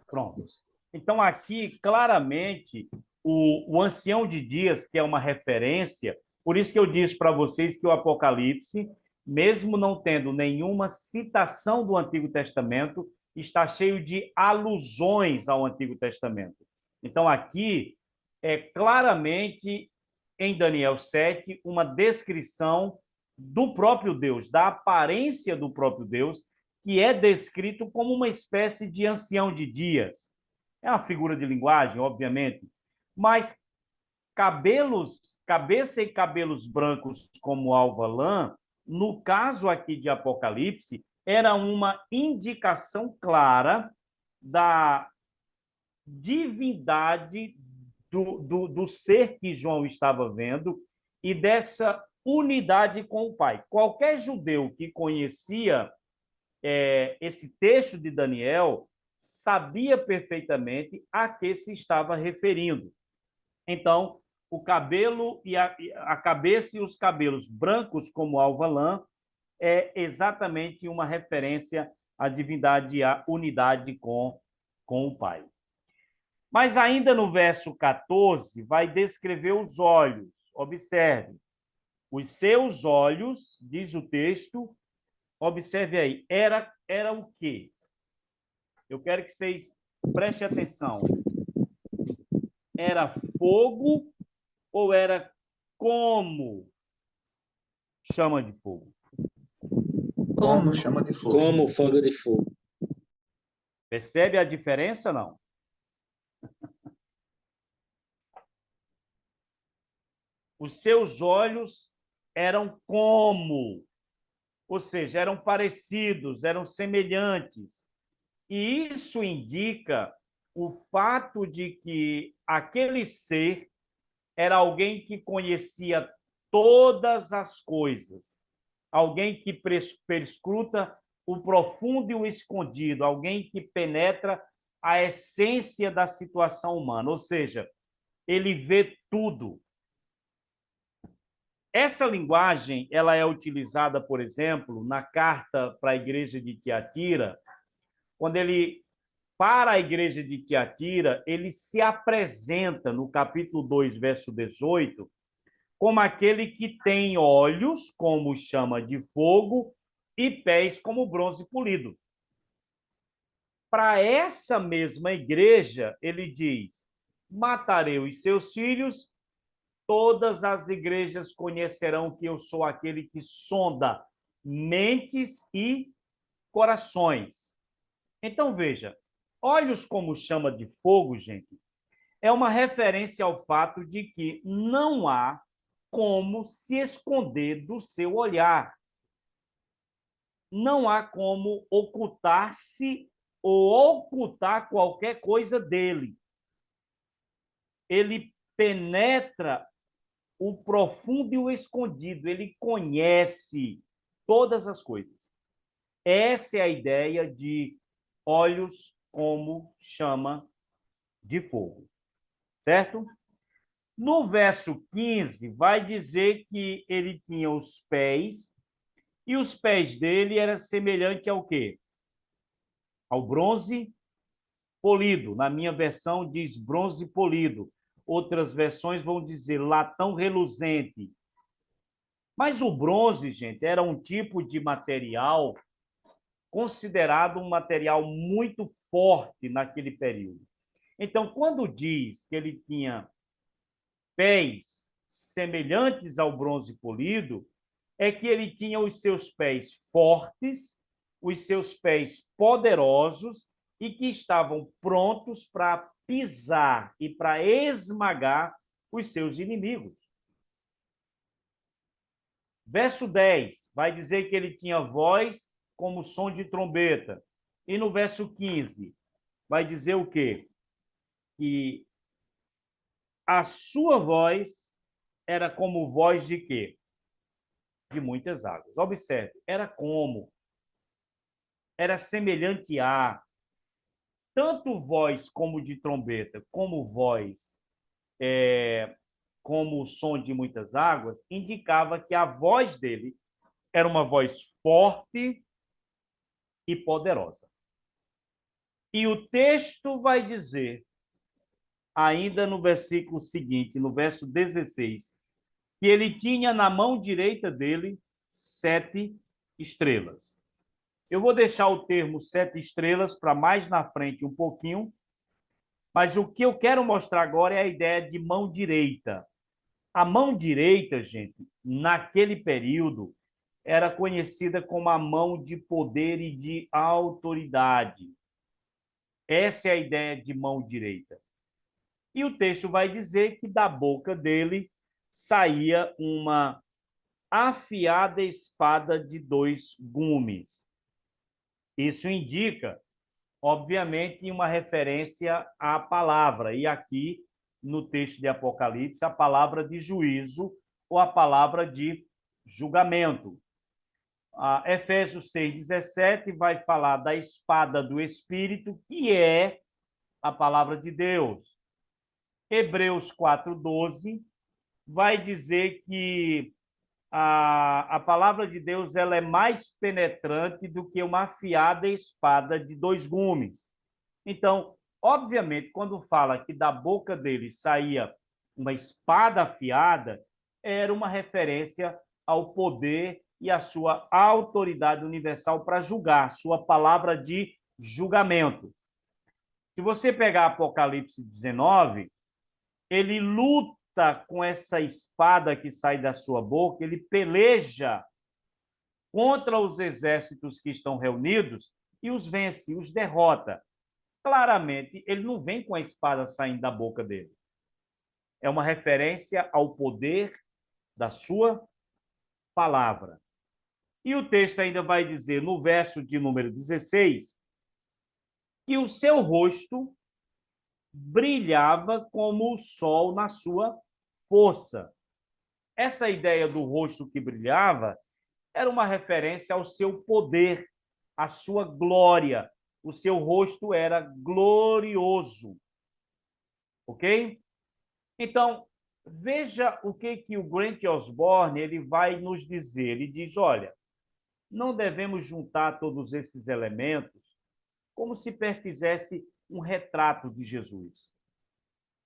Pronto. Então, aqui, claramente, o ancião de dias, que é uma referência, por isso que eu disse para vocês que o Apocalipse, mesmo não tendo nenhuma citação do Antigo Testamento, está cheio de alusões ao Antigo Testamento. Então, aqui é claramente, em Daniel 7, uma descrição do próprio Deus, da aparência do próprio Deus, que é descrito como uma espécie de ancião de dias. É uma figura de linguagem, obviamente, mas cabeça e cabelos brancos como alva lã, no caso aqui de Apocalipse, era uma indicação clara da divindade do ser que João estava vendo e dessa unidade com o Pai. Qualquer judeu que conhecia esse texto de Daniel sabia perfeitamente a que se estava referindo. Então, o cabelo e a cabeça e os cabelos brancos como alva lã é exatamente uma referência à divindade e à unidade com o Pai. Mas ainda no verso 14, vai descrever os olhos. Observe. Os seus olhos, diz o texto, observe aí, era o quê? Eu quero que vocês prestem atenção. Era fogo ou era como chama de fogo? Como? Chama de fogo. Como fogo de fogo. Percebe a diferença, não? Os seus olhos eram como, ou seja, eram parecidos, eram semelhantes. E isso indica o fato de que aquele ser era alguém que conhecia todas as coisas, alguém que perscruta o profundo e o escondido, alguém que penetra a essência da situação humana, ou seja, ele vê tudo. Essa linguagem ela é utilizada, por exemplo, na carta para a igreja de Tiatira, quando ele para a igreja de Tiatira, ele se apresenta no capítulo 2, verso 18, como aquele que tem olhos como chama de fogo e pés como bronze polido. Para essa mesma igreja, ele diz: matarei os seus filhos, todas as igrejas conhecerão que eu sou aquele que sonda mentes e corações. Então, veja, olhos como chama de fogo, gente, é uma referência ao fato de que não há como se esconder do seu olhar. Não há como ocultar-se ou ocultar qualquer coisa dele. Ele penetra o profundo e o escondido, ele conhece todas as coisas. Essa é a ideia de olhos como chama de fogo, certo? No verso 15, vai dizer que ele tinha os pés, e os pés dele eram semelhantes ao quê? Ao bronze polido. Na minha versão diz bronze polido. Outras versões vão dizer latão reluzente. Mas o bronze, gente, era um tipo de material considerado um material muito forte naquele período. Então, quando diz que ele tinha pés semelhantes ao bronze polido, é que ele tinha os seus pés fortes, os seus pés poderosos e que estavam prontos para pisar e para esmagar os seus inimigos. Verso 10 vai dizer que ele tinha voz como som de trombeta. E no verso 15 vai dizer o quê? Que a sua voz era como voz de quê? De muitas águas. Observe, era como, era semelhante a, tanto voz como de trombeta, como voz, como o som de muitas águas, indicava que a voz dele era uma voz forte e poderosa. E o texto vai dizer, ainda no versículo seguinte, no verso 16, que ele tinha na mão direita dele 7 estrelas. Eu vou deixar o termo 7 estrelas para mais na frente um pouquinho, mas o que eu quero mostrar agora é a ideia de mão direita. A mão direita, gente, naquele período, era conhecida como a mão de poder e de autoridade. Essa é a ideia de mão direita. E o texto vai dizer que da boca dele saía uma afiada espada de 2 gumes. Isso indica, obviamente, uma referência à palavra. E aqui, no texto de Apocalipse, a palavra de juízo ou a palavra de julgamento. Efésios 6,17 vai falar da espada do Espírito, que é a palavra de Deus. Hebreus 4,12 vai dizer que a palavra de Deus ela é mais penetrante do que uma afiada espada de 2 gumes. Então, obviamente, quando fala que da boca dele saía uma espada afiada, era uma referência ao poder e à sua autoridade universal para julgar, sua palavra de julgamento. Se você pegar Apocalipse 19, ele luta com essa espada que sai da sua boca, ele peleja contra os exércitos que estão reunidos e os vence, os derrota. Claramente, ele não vem com a espada saindo da boca dele. É uma referência ao poder da sua palavra. E o texto ainda vai dizer, no verso de número 16, que o seu rosto brilhava como o sol na sua força. Essa ideia do rosto que brilhava era uma referência ao seu poder, à sua glória. O seu rosto era glorioso. Ok? Então, veja o que o Grant Osborne ele vai nos dizer. Ele diz, olha, não devemos juntar todos esses elementos como se perfizesse um retrato de Jesus.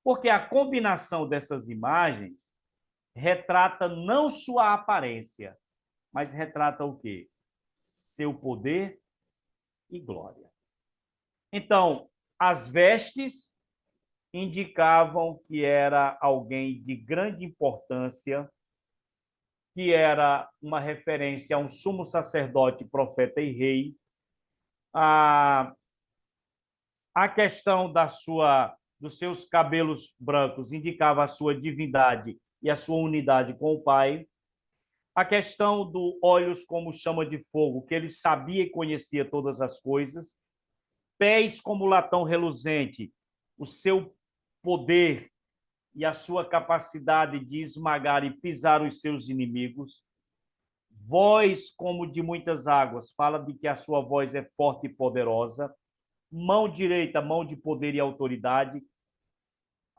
Porque a combinação dessas imagens retrata não sua aparência, mas retrata o quê? Seu poder e glória. Então, as vestes indicavam que era alguém de grande importância, que era uma referência a um sumo sacerdote, profeta e rei. A questão dos seus cabelos brancos indicava a sua divindade e a sua unidade com o Pai. A questão do olhos como chama de fogo, que ele sabia e conhecia todas as coisas. Pés como latão reluzente, o seu poder e a sua capacidade de esmagar e pisar os seus inimigos. Voz como de muitas águas, fala de que a sua voz é forte e poderosa. Mão direita, mão de poder e autoridade.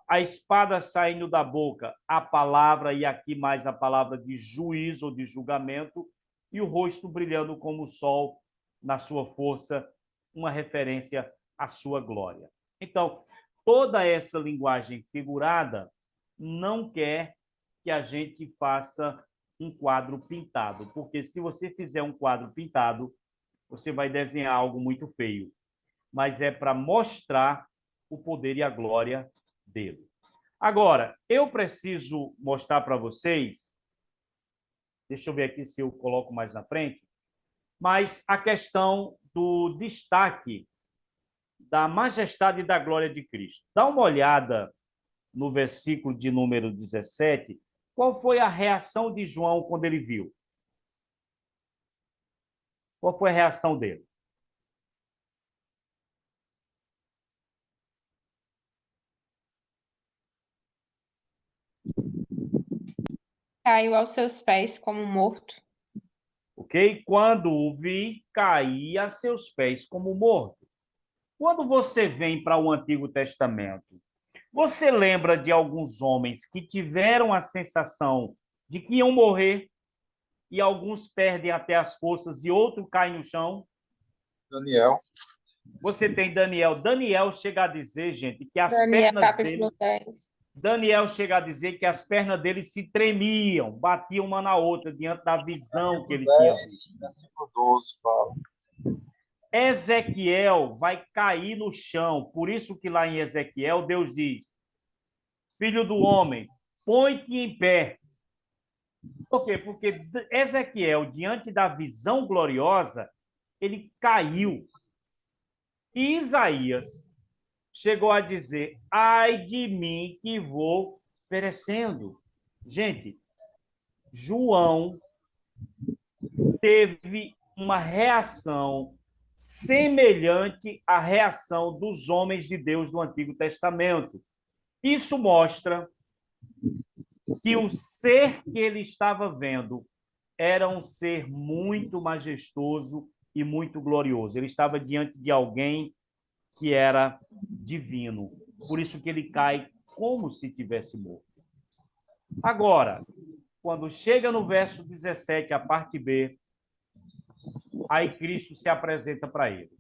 A espada saindo da boca, a palavra, e aqui mais a palavra de juízo ou de julgamento, e o rosto brilhando como o sol na sua força, uma referência à sua glória. Então, toda essa linguagem figurada não quer que a gente faça um quadro pintado, porque se você fizer um quadro pintado, você vai desenhar algo muito feio, mas é para mostrar o poder e a glória dele. Agora, eu preciso mostrar para vocês, deixa eu ver aqui se eu coloco mais na frente, mas a questão do destaque da majestade e da glória de Cristo. Dá uma olhada no versículo de número 17, qual foi a reação de João quando ele viu? Qual foi a reação dele? Caiu aos seus pés como morto. Ok? Quando o vi, caí a seus pés como morto. Quando você vem para o Antigo Testamento, você lembra de alguns homens que tiveram a sensação de que iam morrer e alguns perdem até as forças e outro cai no chão? Daniel. Você tem Daniel. Daniel chega a dizer, gente, que as Daniel, pernas capítulo dele... 10. Daniel chega a dizer que as pernas dele se tremiam, batiam uma na outra diante da visão que ele tinha visto. Versículo 12, fala. Ezequiel vai cair no chão. Por isso que lá em Ezequiel, Deus diz, filho do homem, põe-te em pé. Por quê? Porque Ezequiel, diante da visão gloriosa, ele caiu. E Isaías chegou a dizer, ai de mim que vou perecendo. Gente, João teve uma reação semelhante à reação dos homens de Deus do Antigo Testamento. Isso mostra que o ser que ele estava vendo era um ser muito majestoso e muito glorioso. Ele estava diante de alguém que era divino. Por isso que ele cai como se tivesse morto. Agora, quando chega no verso 17, a parte B, aí Cristo se apresenta para ele.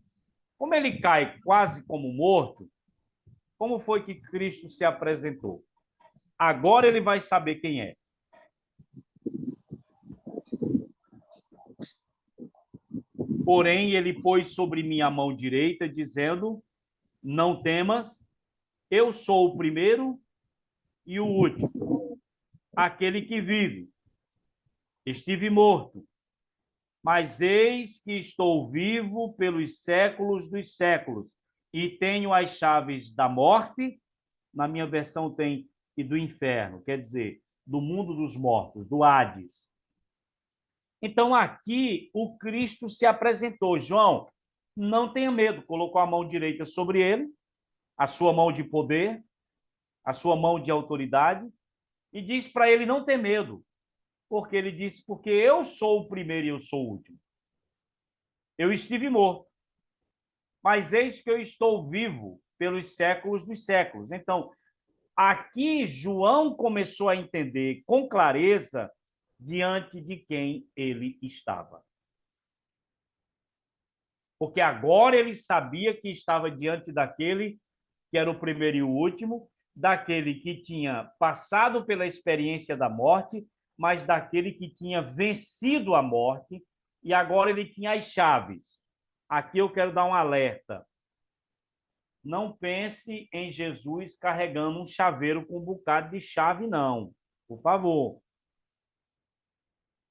Como ele cai quase como morto, como foi que Cristo se apresentou? Agora ele vai saber quem é. Porém, ele pôs sobre mim a mão direita, dizendo, não temas, eu sou o primeiro e o último, aquele que vive. Estive morto, mas eis que estou vivo pelos séculos dos séculos, e tenho as chaves da morte, na minha versão tem, e do inferno, quer dizer, do mundo dos mortos, do Hades. Então, aqui, o Cristo se apresentou. João, não tenha medo, colocou a mão direita sobre ele, a sua mão de poder, a sua mão de autoridade, e diz para ele não ter medo, porque ele disse, porque eu sou o primeiro e eu sou o último. Eu estive morto, mas eis que eu estou vivo pelos séculos dos séculos. Então, aqui João começou a entender com clareza diante de quem ele estava. porque agora ele sabia que estava diante daquele que era o primeiro e o último, daquele que tinha passado pela experiência da morte, mas daquele que tinha vencido a morte, e agora ele tinha as chaves. Aqui eu quero dar um alerta. Não pense em Jesus carregando um chaveiro com um bocado de chave, não. Por favor.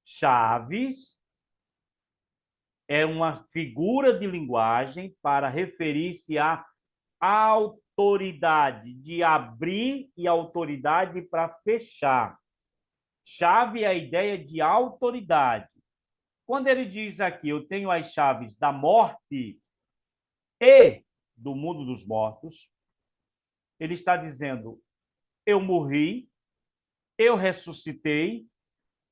Chaves é uma figura de linguagem para referir-se à autoridade de abrir e autoridade para fechar. Chave é a ideia de autoridade. Quando ele diz aqui, eu tenho as chaves da morte e do mundo dos mortos, ele está dizendo, eu morri, eu ressuscitei,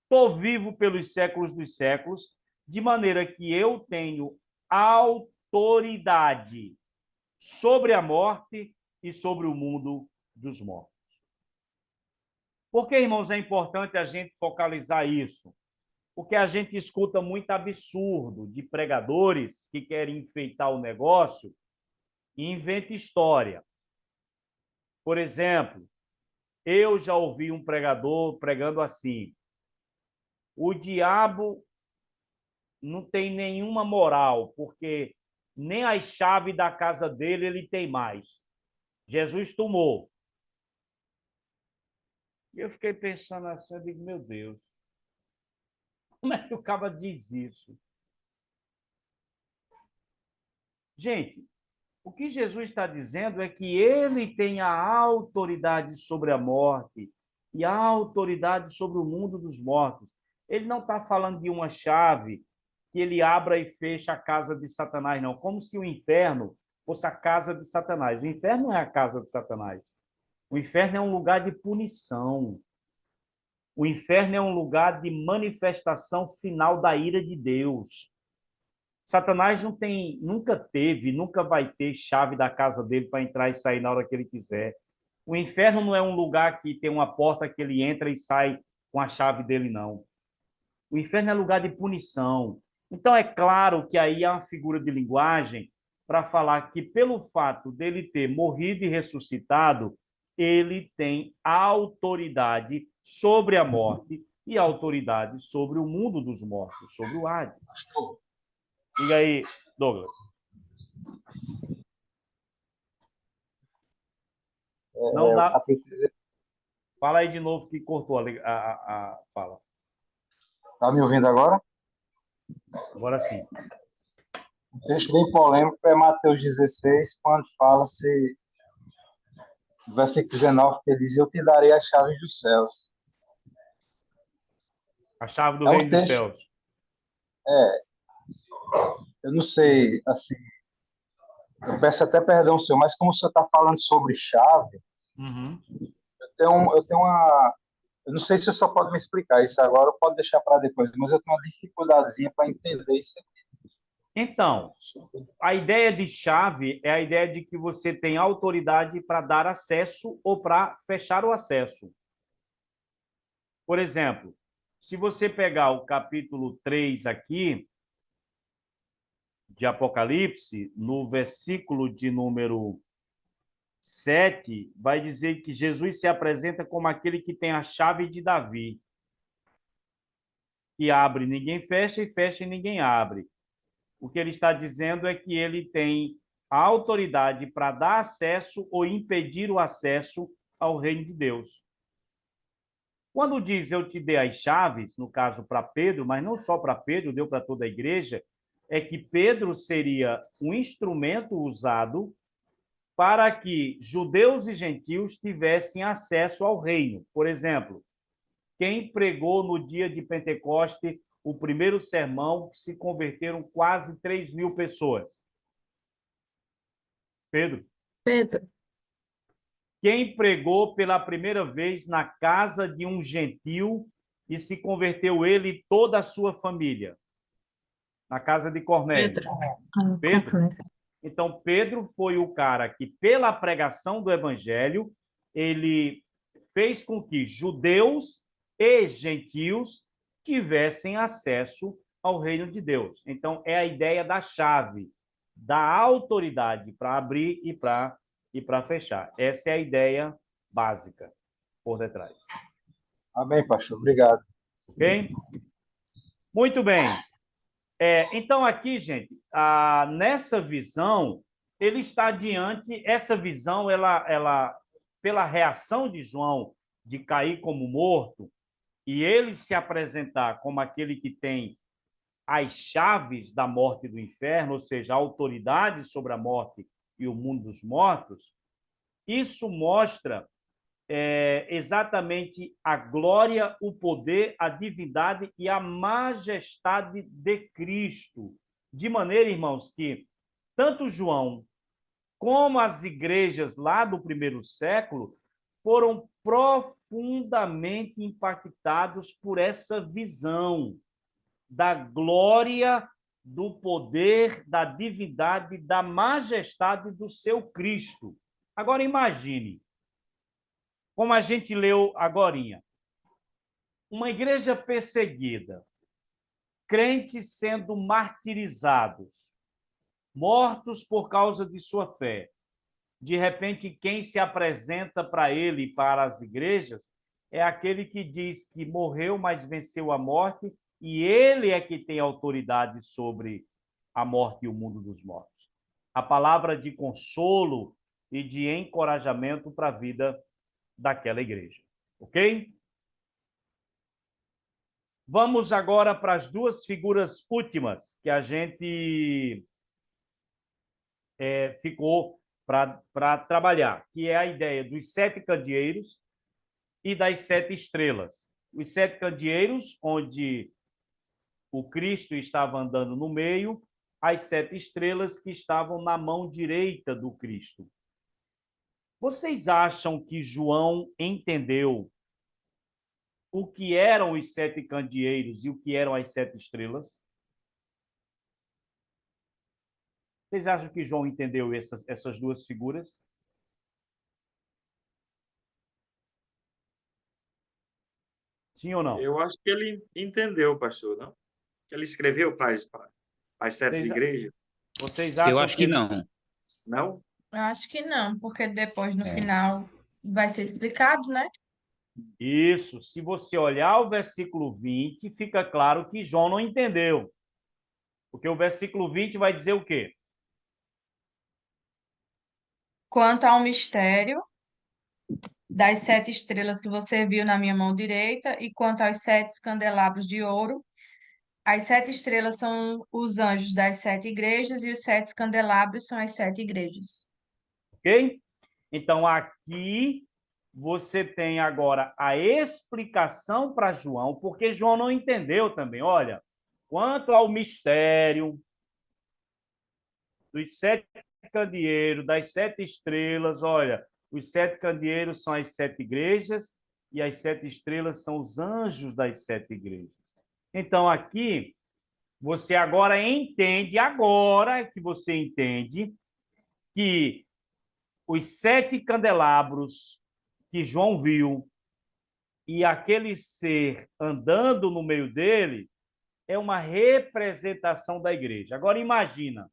estou vivo pelos séculos dos séculos, de maneira que eu tenho autoridade sobre a morte e sobre o mundo dos mortos. Por que, irmãos, é importante a gente focalizar isso? Porque a gente escuta muito absurdo de pregadores que querem enfeitar o negócio e inventam história. Por exemplo, eu já ouvi um pregador pregando assim, o diabo não tem nenhuma moral, porque nem as chaves da casa dele ele tem mais. Jesus tomou. E eu fiquei pensando assim, eu digo, meu Deus, como é que o cara diz isso? Gente, o que Jesus está dizendo é que ele tem a autoridade sobre a morte e a autoridade sobre o mundo dos mortos. Ele não está falando de uma chave que ele abra e feche a casa de Satanás, não. Como se o inferno fosse a casa de Satanás. O inferno não é a casa de Satanás. O inferno é um lugar de punição. O inferno é um lugar de manifestação final da ira de Deus. Satanás não tem, nunca teve, nunca vai ter chave da casa dele para entrar e sair na hora que ele quiser. O inferno não é um lugar que tem uma porta que ele entra e sai com a chave dele, não. O inferno é lugar de punição. Então, é claro que aí há uma figura de linguagem para falar que, pelo fato dele ter morrido e ressuscitado, ele tem autoridade sobre a morte e autoridade sobre o mundo dos mortos, sobre o Hades. Diga aí, Douglas. Não dá... Fala aí de novo que cortou a fala. Está me ouvindo agora? Agora sim. Um texto bem polêmico é Mateus 16, quando fala-se, no versículo 19, que ele diz, eu te darei as chaves dos céus. A chave do reino dos céus. Eu não sei, assim, eu peço até perdão, senhor, mas como o senhor está falando sobre chave, eu tenho uma... Eu não sei se o senhor pode me explicar isso agora ou pode deixar para depois, mas eu tenho uma dificuldadezinha para entender isso aqui. Então, a ideia de chave é a ideia de que você tem autoridade para dar acesso ou para fechar o acesso. Por exemplo, se você pegar o capítulo 3 aqui, de Apocalipse, no versículo de número 7, vai dizer que Jesus se apresenta como aquele que tem a chave de Davi. Que abre, ninguém fecha, e fecha e ninguém abre. O que ele está dizendo é que ele tem a autoridade para dar acesso ou impedir o acesso ao reino de Deus. Quando diz eu te dei as chaves, no caso para Pedro, mas não só para Pedro, deu para toda a igreja, é que Pedro seria um instrumento usado para que judeus e gentios tivessem acesso ao reino. Por exemplo, quem pregou no dia de Pentecoste o primeiro sermão, que se converteram quase 3.000 pessoas? Pedro. Pedro. Quem pregou pela primeira vez na casa de um gentil e se converteu ele e toda a sua família? Na casa de Cornélio. Pedro. Então, Pedro foi o cara que, pela pregação do evangelho, ele fez com que judeus e gentios tivessem acesso ao reino de Deus. Então, é a ideia da chave. dá autoridade para abrir e para fechar. Essa é a ideia básica por detrás. Amém, pastor. Obrigado. Ok? Muito bem. Então, aqui, gente, nessa visão, ele está diante, essa visão, ela, pela reação de João de cair como morto, e ele se apresentar como aquele que tem as chaves da morte e do inferno, ou seja, a autoridade sobre a morte e o mundo dos mortos, isso mostra exatamente a glória, o poder, a divindade e a majestade de Cristo. De maneira, irmãos, que tanto João como as igrejas lá do primeiro século foram profundamente impactados por essa visão da glória, do poder, da divindade, da majestade do seu Cristo. Agora imagine, como a gente leu agorinha, uma igreja perseguida, crentes sendo martirizados, mortos por causa de sua fé. De repente, quem se apresenta para ele e para as igrejas é aquele que diz que morreu, mas venceu a morte, e ele é que tem autoridade sobre a morte e o mundo dos mortos. A palavra de consolo e de encorajamento para a vida daquela igreja. Ok? Vamos agora para as duas figuras últimas que a gente ficou para trabalhar, que é a ideia dos 7 candeeiros e das 7 estrelas. Os 7 candeeiros, onde o Cristo estava andando no meio, as 7 estrelas que estavam na mão direita do Cristo. Vocês acham que João entendeu o que eram os 7 candeeiros e o que eram as 7 estrelas? Vocês acham que João entendeu essas duas figuras? Sim ou não? Eu acho que ele entendeu, pastor, não? Ele escreveu para as 7 igrejas? Vocês Eu acham acho que não. Não? Eu acho que não, porque depois, no final, vai ser explicado, né? Isso. Se você olhar o versículo 20, fica claro que João não entendeu. Porque o versículo 20 vai dizer o quê? Quanto ao mistério das 7 estrelas que você viu na minha mão direita, e quanto aos 7 candelabros de ouro, as 7 estrelas são os anjos das 7 igrejas e os 7 candelabros são as 7 igrejas. Ok? Então, aqui você tem agora a explicação para João, porque João não entendeu também. Olha, quanto ao mistério dos 7 candeeiros, das 7 estrelas, olha, os 7 candeeiros são as 7 igrejas e as 7 estrelas são os anjos das 7 igrejas. Então, aqui, você agora que você entende que os 7 candelabros que João viu e aquele ser andando no meio dele é uma representação da igreja. Agora imagina,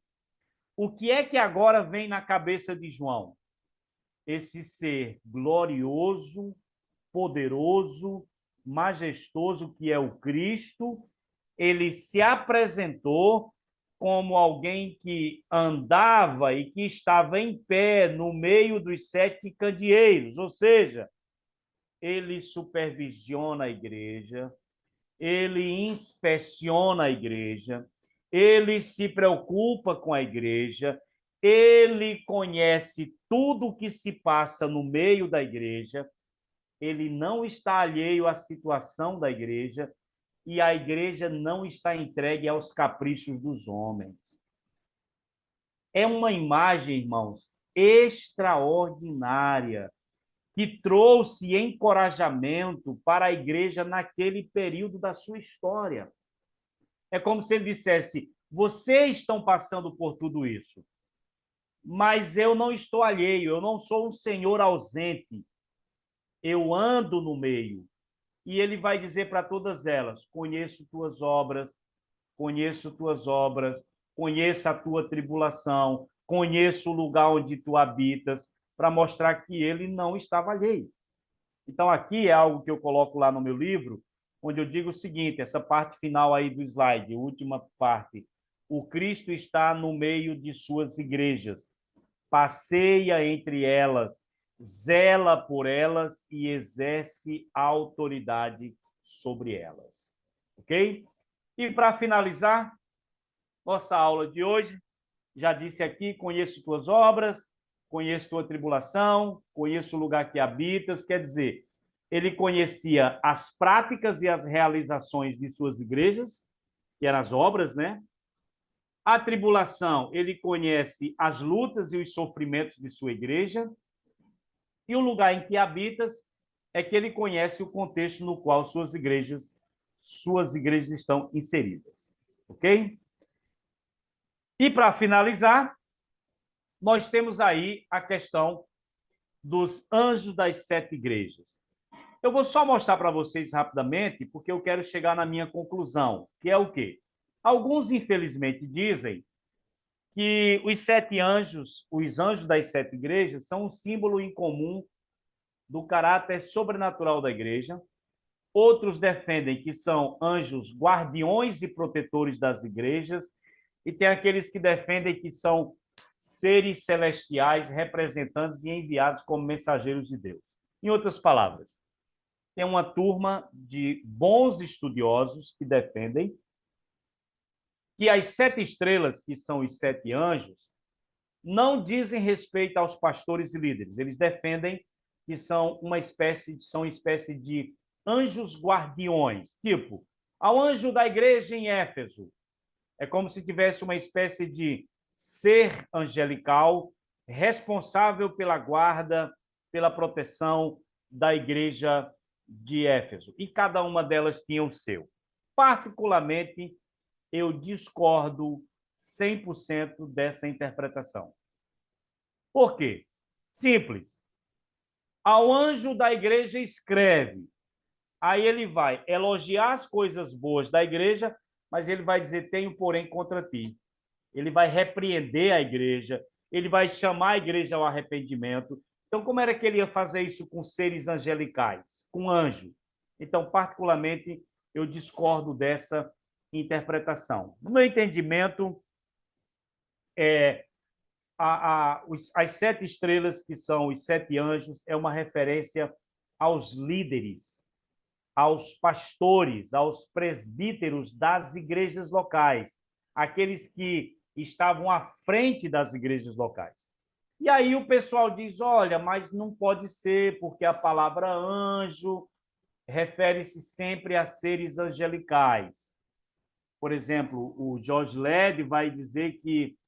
o que é que agora vem na cabeça de João? Esse ser glorioso, poderoso, majestoso que é o Cristo, ele se apresentou como alguém que andava e que estava em pé no meio dos 7 candeeiros, ou seja, ele supervisiona a igreja, ele inspeciona a igreja, ele se preocupa com a igreja, ele conhece tudo o que se passa no meio da igreja, ele não está alheio à situação da igreja e a igreja não está entregue aos caprichos dos homens. É uma imagem, irmãos, extraordinária, que trouxe encorajamento para a igreja naquele período da sua história. É como se ele dissesse: vocês estão passando por tudo isso, mas eu não estou alheio, eu não sou um senhor ausente, eu ando no meio. E ele vai dizer para todas elas: conheço tuas obras, conheça a tua tribulação, conheça o lugar onde tu habitas, para mostrar que ele não estava alheio. Então, aqui é algo que eu coloco lá no meu livro, onde eu digo o seguinte, essa parte final aí do slide, última parte. O Cristo está no meio de suas igrejas, passeia entre elas, zela por elas e exerce autoridade sobre elas. Ok? E para finalizar nossa aula de hoje, já disse aqui, conheço tuas obras, conheço tua tribulação, conheço o lugar que habitas, quer dizer, ele conhecia as práticas e as realizações de suas igrejas, que eram as obras, né? A tribulação, ele conhece as lutas e os sofrimentos de sua igreja, e o lugar em que habitas é que ele conhece o contexto no qual suas igrejas estão inseridas. Ok? E para finalizar, nós temos aí a questão dos anjos das 7 igrejas. Eu vou só mostrar para vocês rapidamente, porque eu quero chegar na minha conclusão, que é o quê? Alguns, infelizmente, dizem que os 7 anjos, os anjos das 7 igrejas, são um símbolo incomum do caráter sobrenatural da igreja. Outros defendem que são anjos guardiões e protetores das igrejas, e tem aqueles que defendem que são seres celestiais, representantes e enviados como mensageiros de Deus. Em outras palavras, tem uma turma de bons estudiosos que defendem que as 7 estrelas, que são os 7 anjos, não dizem respeito aos pastores e líderes. Eles defendem que são uma espécie de anjos guardiões, tipo, ao anjo da igreja em Éfeso. É como se tivesse uma espécie de ser angelical responsável pela guarda, pela proteção da igreja de Éfeso. E cada uma delas tinha o seu. Particularmente, eu discordo 100% dessa interpretação. Por quê? Simples. Ao anjo da igreja escreve. Aí ele vai elogiar as coisas boas da igreja, mas ele vai dizer, tenho, porém, contra ti. Ele vai repreender a igreja, ele vai chamar a igreja ao arrependimento. Então, como era que ele ia fazer isso com seres angelicais, com anjo? Então, particularmente, eu discordo dessa interpretação. No meu entendimento, as 7 estrelas, que são os 7 anjos, é uma referência aos líderes, aos pastores, aos presbíteros das igrejas locais, aqueles que estavam à frente das igrejas locais. E aí o pessoal diz, olha, mas não pode ser, porque a palavra anjo refere-se sempre a seres angelicais. Por exemplo, o George Led vai dizer que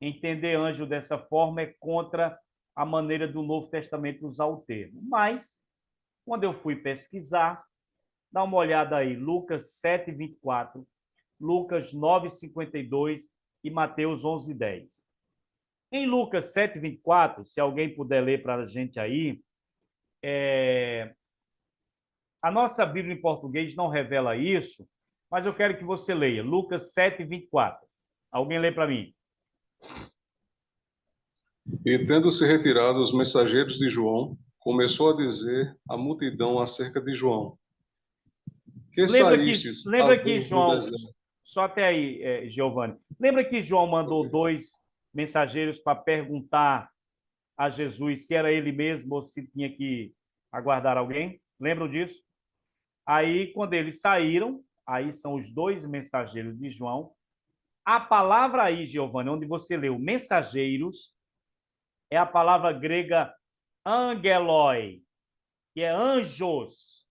entender anjo dessa forma é contra a maneira do Novo Testamento usar o termo. Mas, quando eu fui pesquisar, dá uma olhada aí, Lucas 7:24, Lucas 9:52 e Mateus 11:10. Em Lucas 7:24, se alguém puder ler para a gente aí, a nossa Bíblia em português não revela isso, mas eu quero que você leia, Lucas 7:24. Alguém lê para mim. E tendo-se retirado os mensageiros de João, começou a dizer à multidão acerca de João: Que saístes a Lembra que ver no João, deserto? só até aí, Giovanni, lembra que João mandou 2 mensageiros para perguntar a Jesus se era ele mesmo ou se tinha que aguardar alguém? Lembram disso? Aí, quando eles saíram, aí são os 2 mensageiros de João. A palavra aí, Giovanni, onde você leu mensageiros, é a palavra grega angeloi, que é anjos.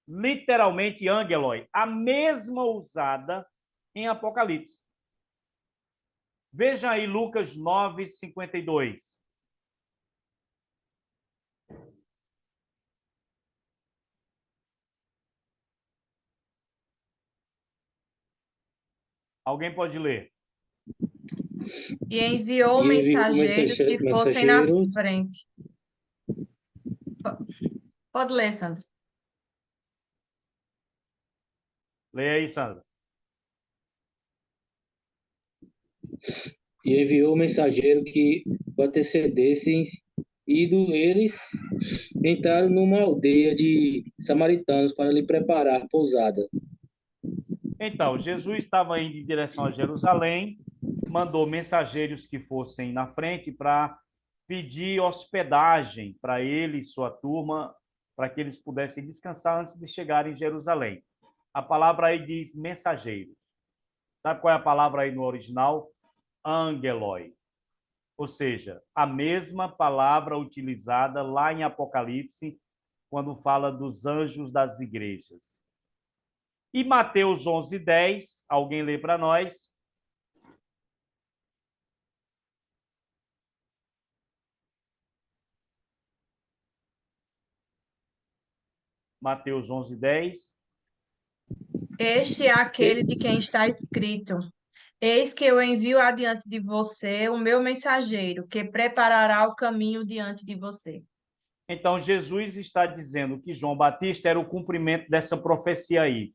Literalmente angeloi, a mesma usada em Apocalipse. Veja aí Lucas 9:52. Alguém pode ler? E enviou E enviou mensageiros que fossem na mensageiros. frente. Pode ler, Sandra. Leia aí, Sandra. e enviou o mensageiro que o antecedessem, eles entraram numa aldeia de samaritanos para lhe preparar pousada. Então, Jesus estava indo em direção a Jerusalém, mandou mensageiros que fossem na frente para pedir hospedagem para ele e sua turma, para que eles pudessem descansar antes de chegarem em Jerusalém. A palavra aí diz mensageiros. Sabe qual é a palavra aí no original? Angeloi. Ou seja, a mesma palavra utilizada lá em Apocalipse, quando fala dos anjos das igrejas. E Mateus 11:10, alguém lê para nós? Mateus 11:10. Este é aquele de quem está escrito: Eis que eu envio adiante de você o meu mensageiro, que preparará o caminho diante de você. Então, Jesus está dizendo que João Batista era o cumprimento dessa profecia aí.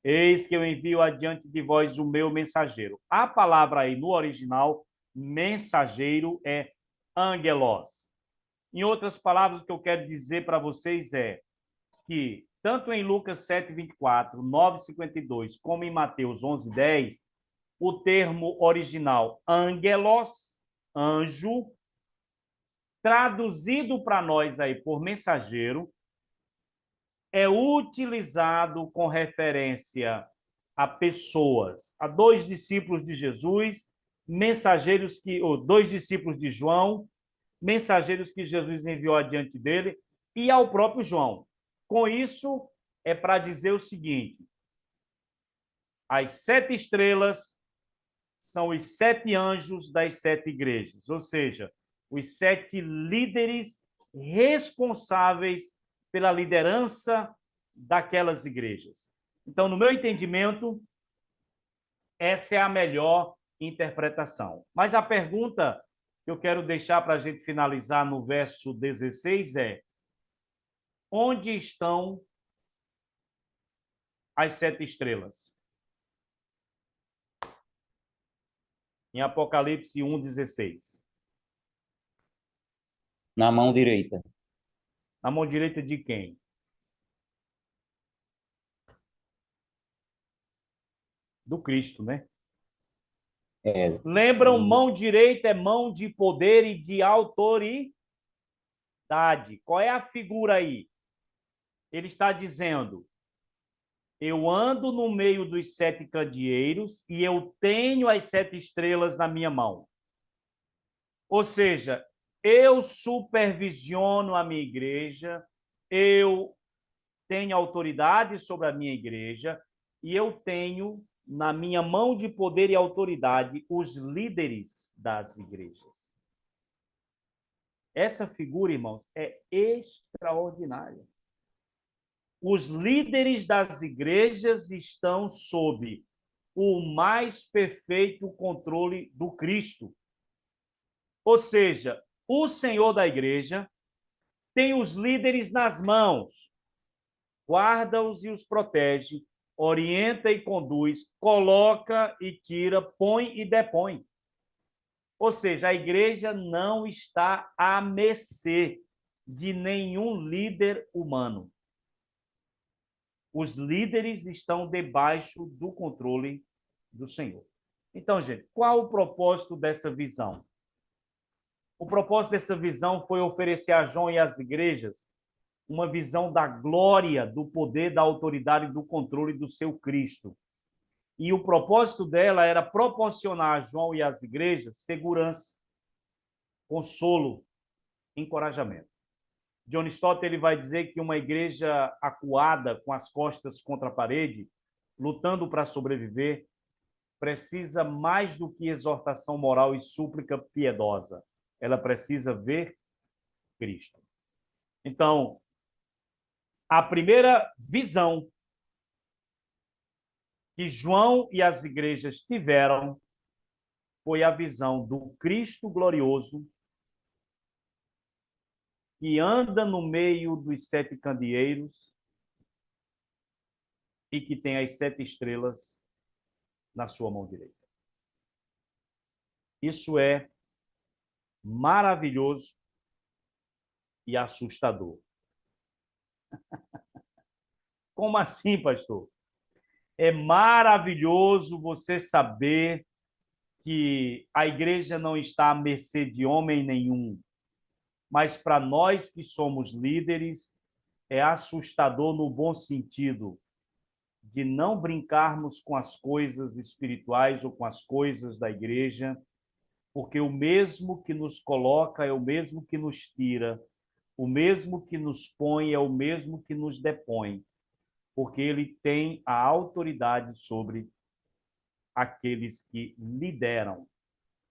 Eis que eu envio adiante de vós o meu mensageiro. A palavra aí no original, mensageiro, é angelos. Em outras palavras, o que eu quero dizer para vocês é que, tanto em Lucas 7:24, 9:52, como em Mateus 11:10, o termo original angelos, anjo, traduzido para nós aí por mensageiro, é utilizado com referência a pessoas, a dois discípulos de Jesus, mensageiros ou dois discípulos de João, mensageiros que Jesus enviou adiante dele, e ao próprio João. Com isso, é para dizer o seguinte: as 7 estrelas são os 7 anjos das 7 igrejas, ou seja, os 7 líderes responsáveis pela liderança daquelas igrejas. Então, no meu entendimento, essa é a melhor interpretação. Mas a pergunta que eu quero deixar para a gente finalizar no verso 16 é: onde estão as 7 estrelas? Em Apocalipse 1:16. Na mão direita. Na mão direita de quem? Do Cristo, né? Lembram, mão direita é mão de poder e de autoridade. Qual é a figura aí? Ele está dizendo: eu ando no meio dos 7 candeeiros e eu tenho as 7 estrelas na minha mão. Ou seja, eu supervisiono a minha igreja, eu tenho autoridade sobre a minha igreja e eu tenho na minha mão de poder e autoridade os líderes das igrejas. Essa figura, irmãos, é extraordinária. Os líderes das igrejas estão sob o mais perfeito controle do Cristo. Ou seja, o Senhor da igreja tem os líderes nas mãos, guarda-os e os protege, orienta e conduz, coloca e tira, põe e depõe. Ou seja, a igreja não está à mercê de nenhum líder humano. Os líderes estão debaixo do controle do Senhor. Então, gente, qual o propósito dessa visão? O propósito dessa visão foi oferecer a João e às igrejas uma visão da glória, do poder, da autoridade e do controle do seu Cristo. E o propósito dela era proporcionar a João e às igrejas segurança, consolo, encorajamento. John Stott ele vai dizer que uma igreja acuada, com as costas contra a parede, lutando para sobreviver, precisa mais do que exortação moral e súplica piedosa. Ela precisa ver Cristo. Então, a primeira visão que João e as igrejas tiveram foi a visão do Cristo glorioso que anda no meio dos 7 candeeiros e que tem as 7 estrelas na sua mão direita. Isso é maravilhoso e assustador. Como assim, pastor? É maravilhoso você saber que a igreja não está à mercê de homem nenhum, mas para nós que somos líderes, é assustador no bom sentido de não brincarmos com as coisas espirituais ou com as coisas da igreja, porque o mesmo que nos coloca é o mesmo que nos tira, o mesmo que nos põe é o mesmo que nos depõe, porque ele tem a autoridade sobre aqueles que lideram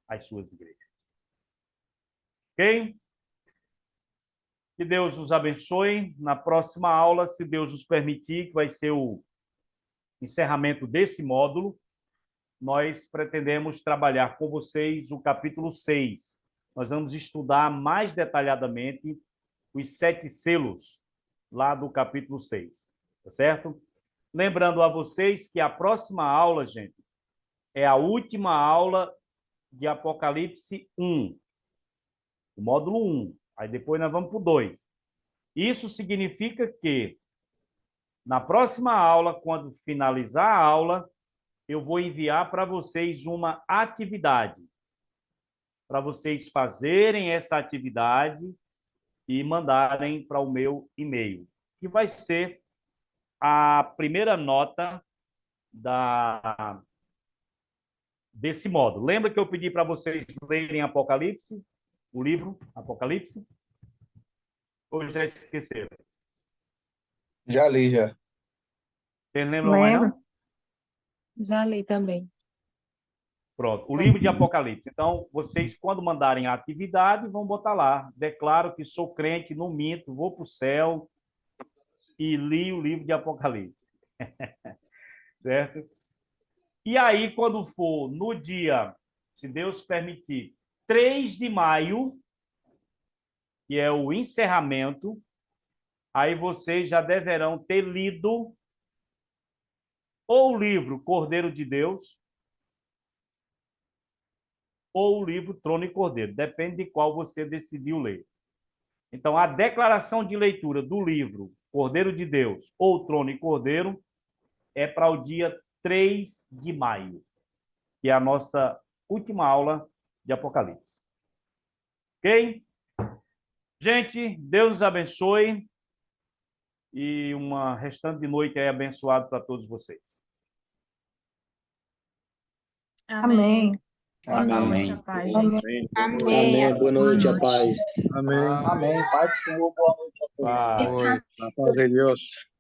as suas igrejas. Ok? Que Deus nos abençoe. Na próxima aula, se Deus nos permitir, que vai ser o encerramento desse módulo, nós pretendemos trabalhar com vocês o capítulo 6. Nós vamos estudar mais detalhadamente os 7 selos lá do capítulo 6, tá certo? Lembrando a vocês que a próxima aula, gente, é a última aula de Apocalipse 1, o módulo 1. Aí depois nós vamos para o 2. Isso significa que, na próxima aula, quando finalizar a aula, eu vou enviar para vocês uma atividade, para vocês fazerem essa atividade e mandarem para o meu e-mail, que vai ser a primeira nota desse módulo. Lembra que eu pedi para vocês lerem Apocalipse, o livro Apocalipse? Ou já esqueceram? Já li, já. Vocês lembram mais não? Já li também. Pronto, o livro de Apocalipse. Então, vocês, quando mandarem a atividade, vão botar lá. Declaro que sou crente, não minto, vou para o céu e li o livro de Apocalipse. Certo? E aí, quando for no dia, se Deus permitir, 3 de maio, que é o encerramento, aí vocês já deverão ter lido ou o livro Cordeiro de Deus, ou o livro Trono e Cordeiro, depende de qual você decidiu ler. Então, a declaração de leitura do livro Cordeiro de Deus ou Trono e Cordeiro é para o dia 3 de maio, que é a nossa última aula de Apocalipse. Ok? Gente, Deus os abençoe e uma restante de noite aí abençoado para todos vocês. Amém. Amém. Boa Amém. noite, a paz, Amém. gente. Amém. Amém. Boa noite, a paz. Amém. Amém. Pai do Senhor, boa noite a todos. Paz. Oi. Na paz de Deus.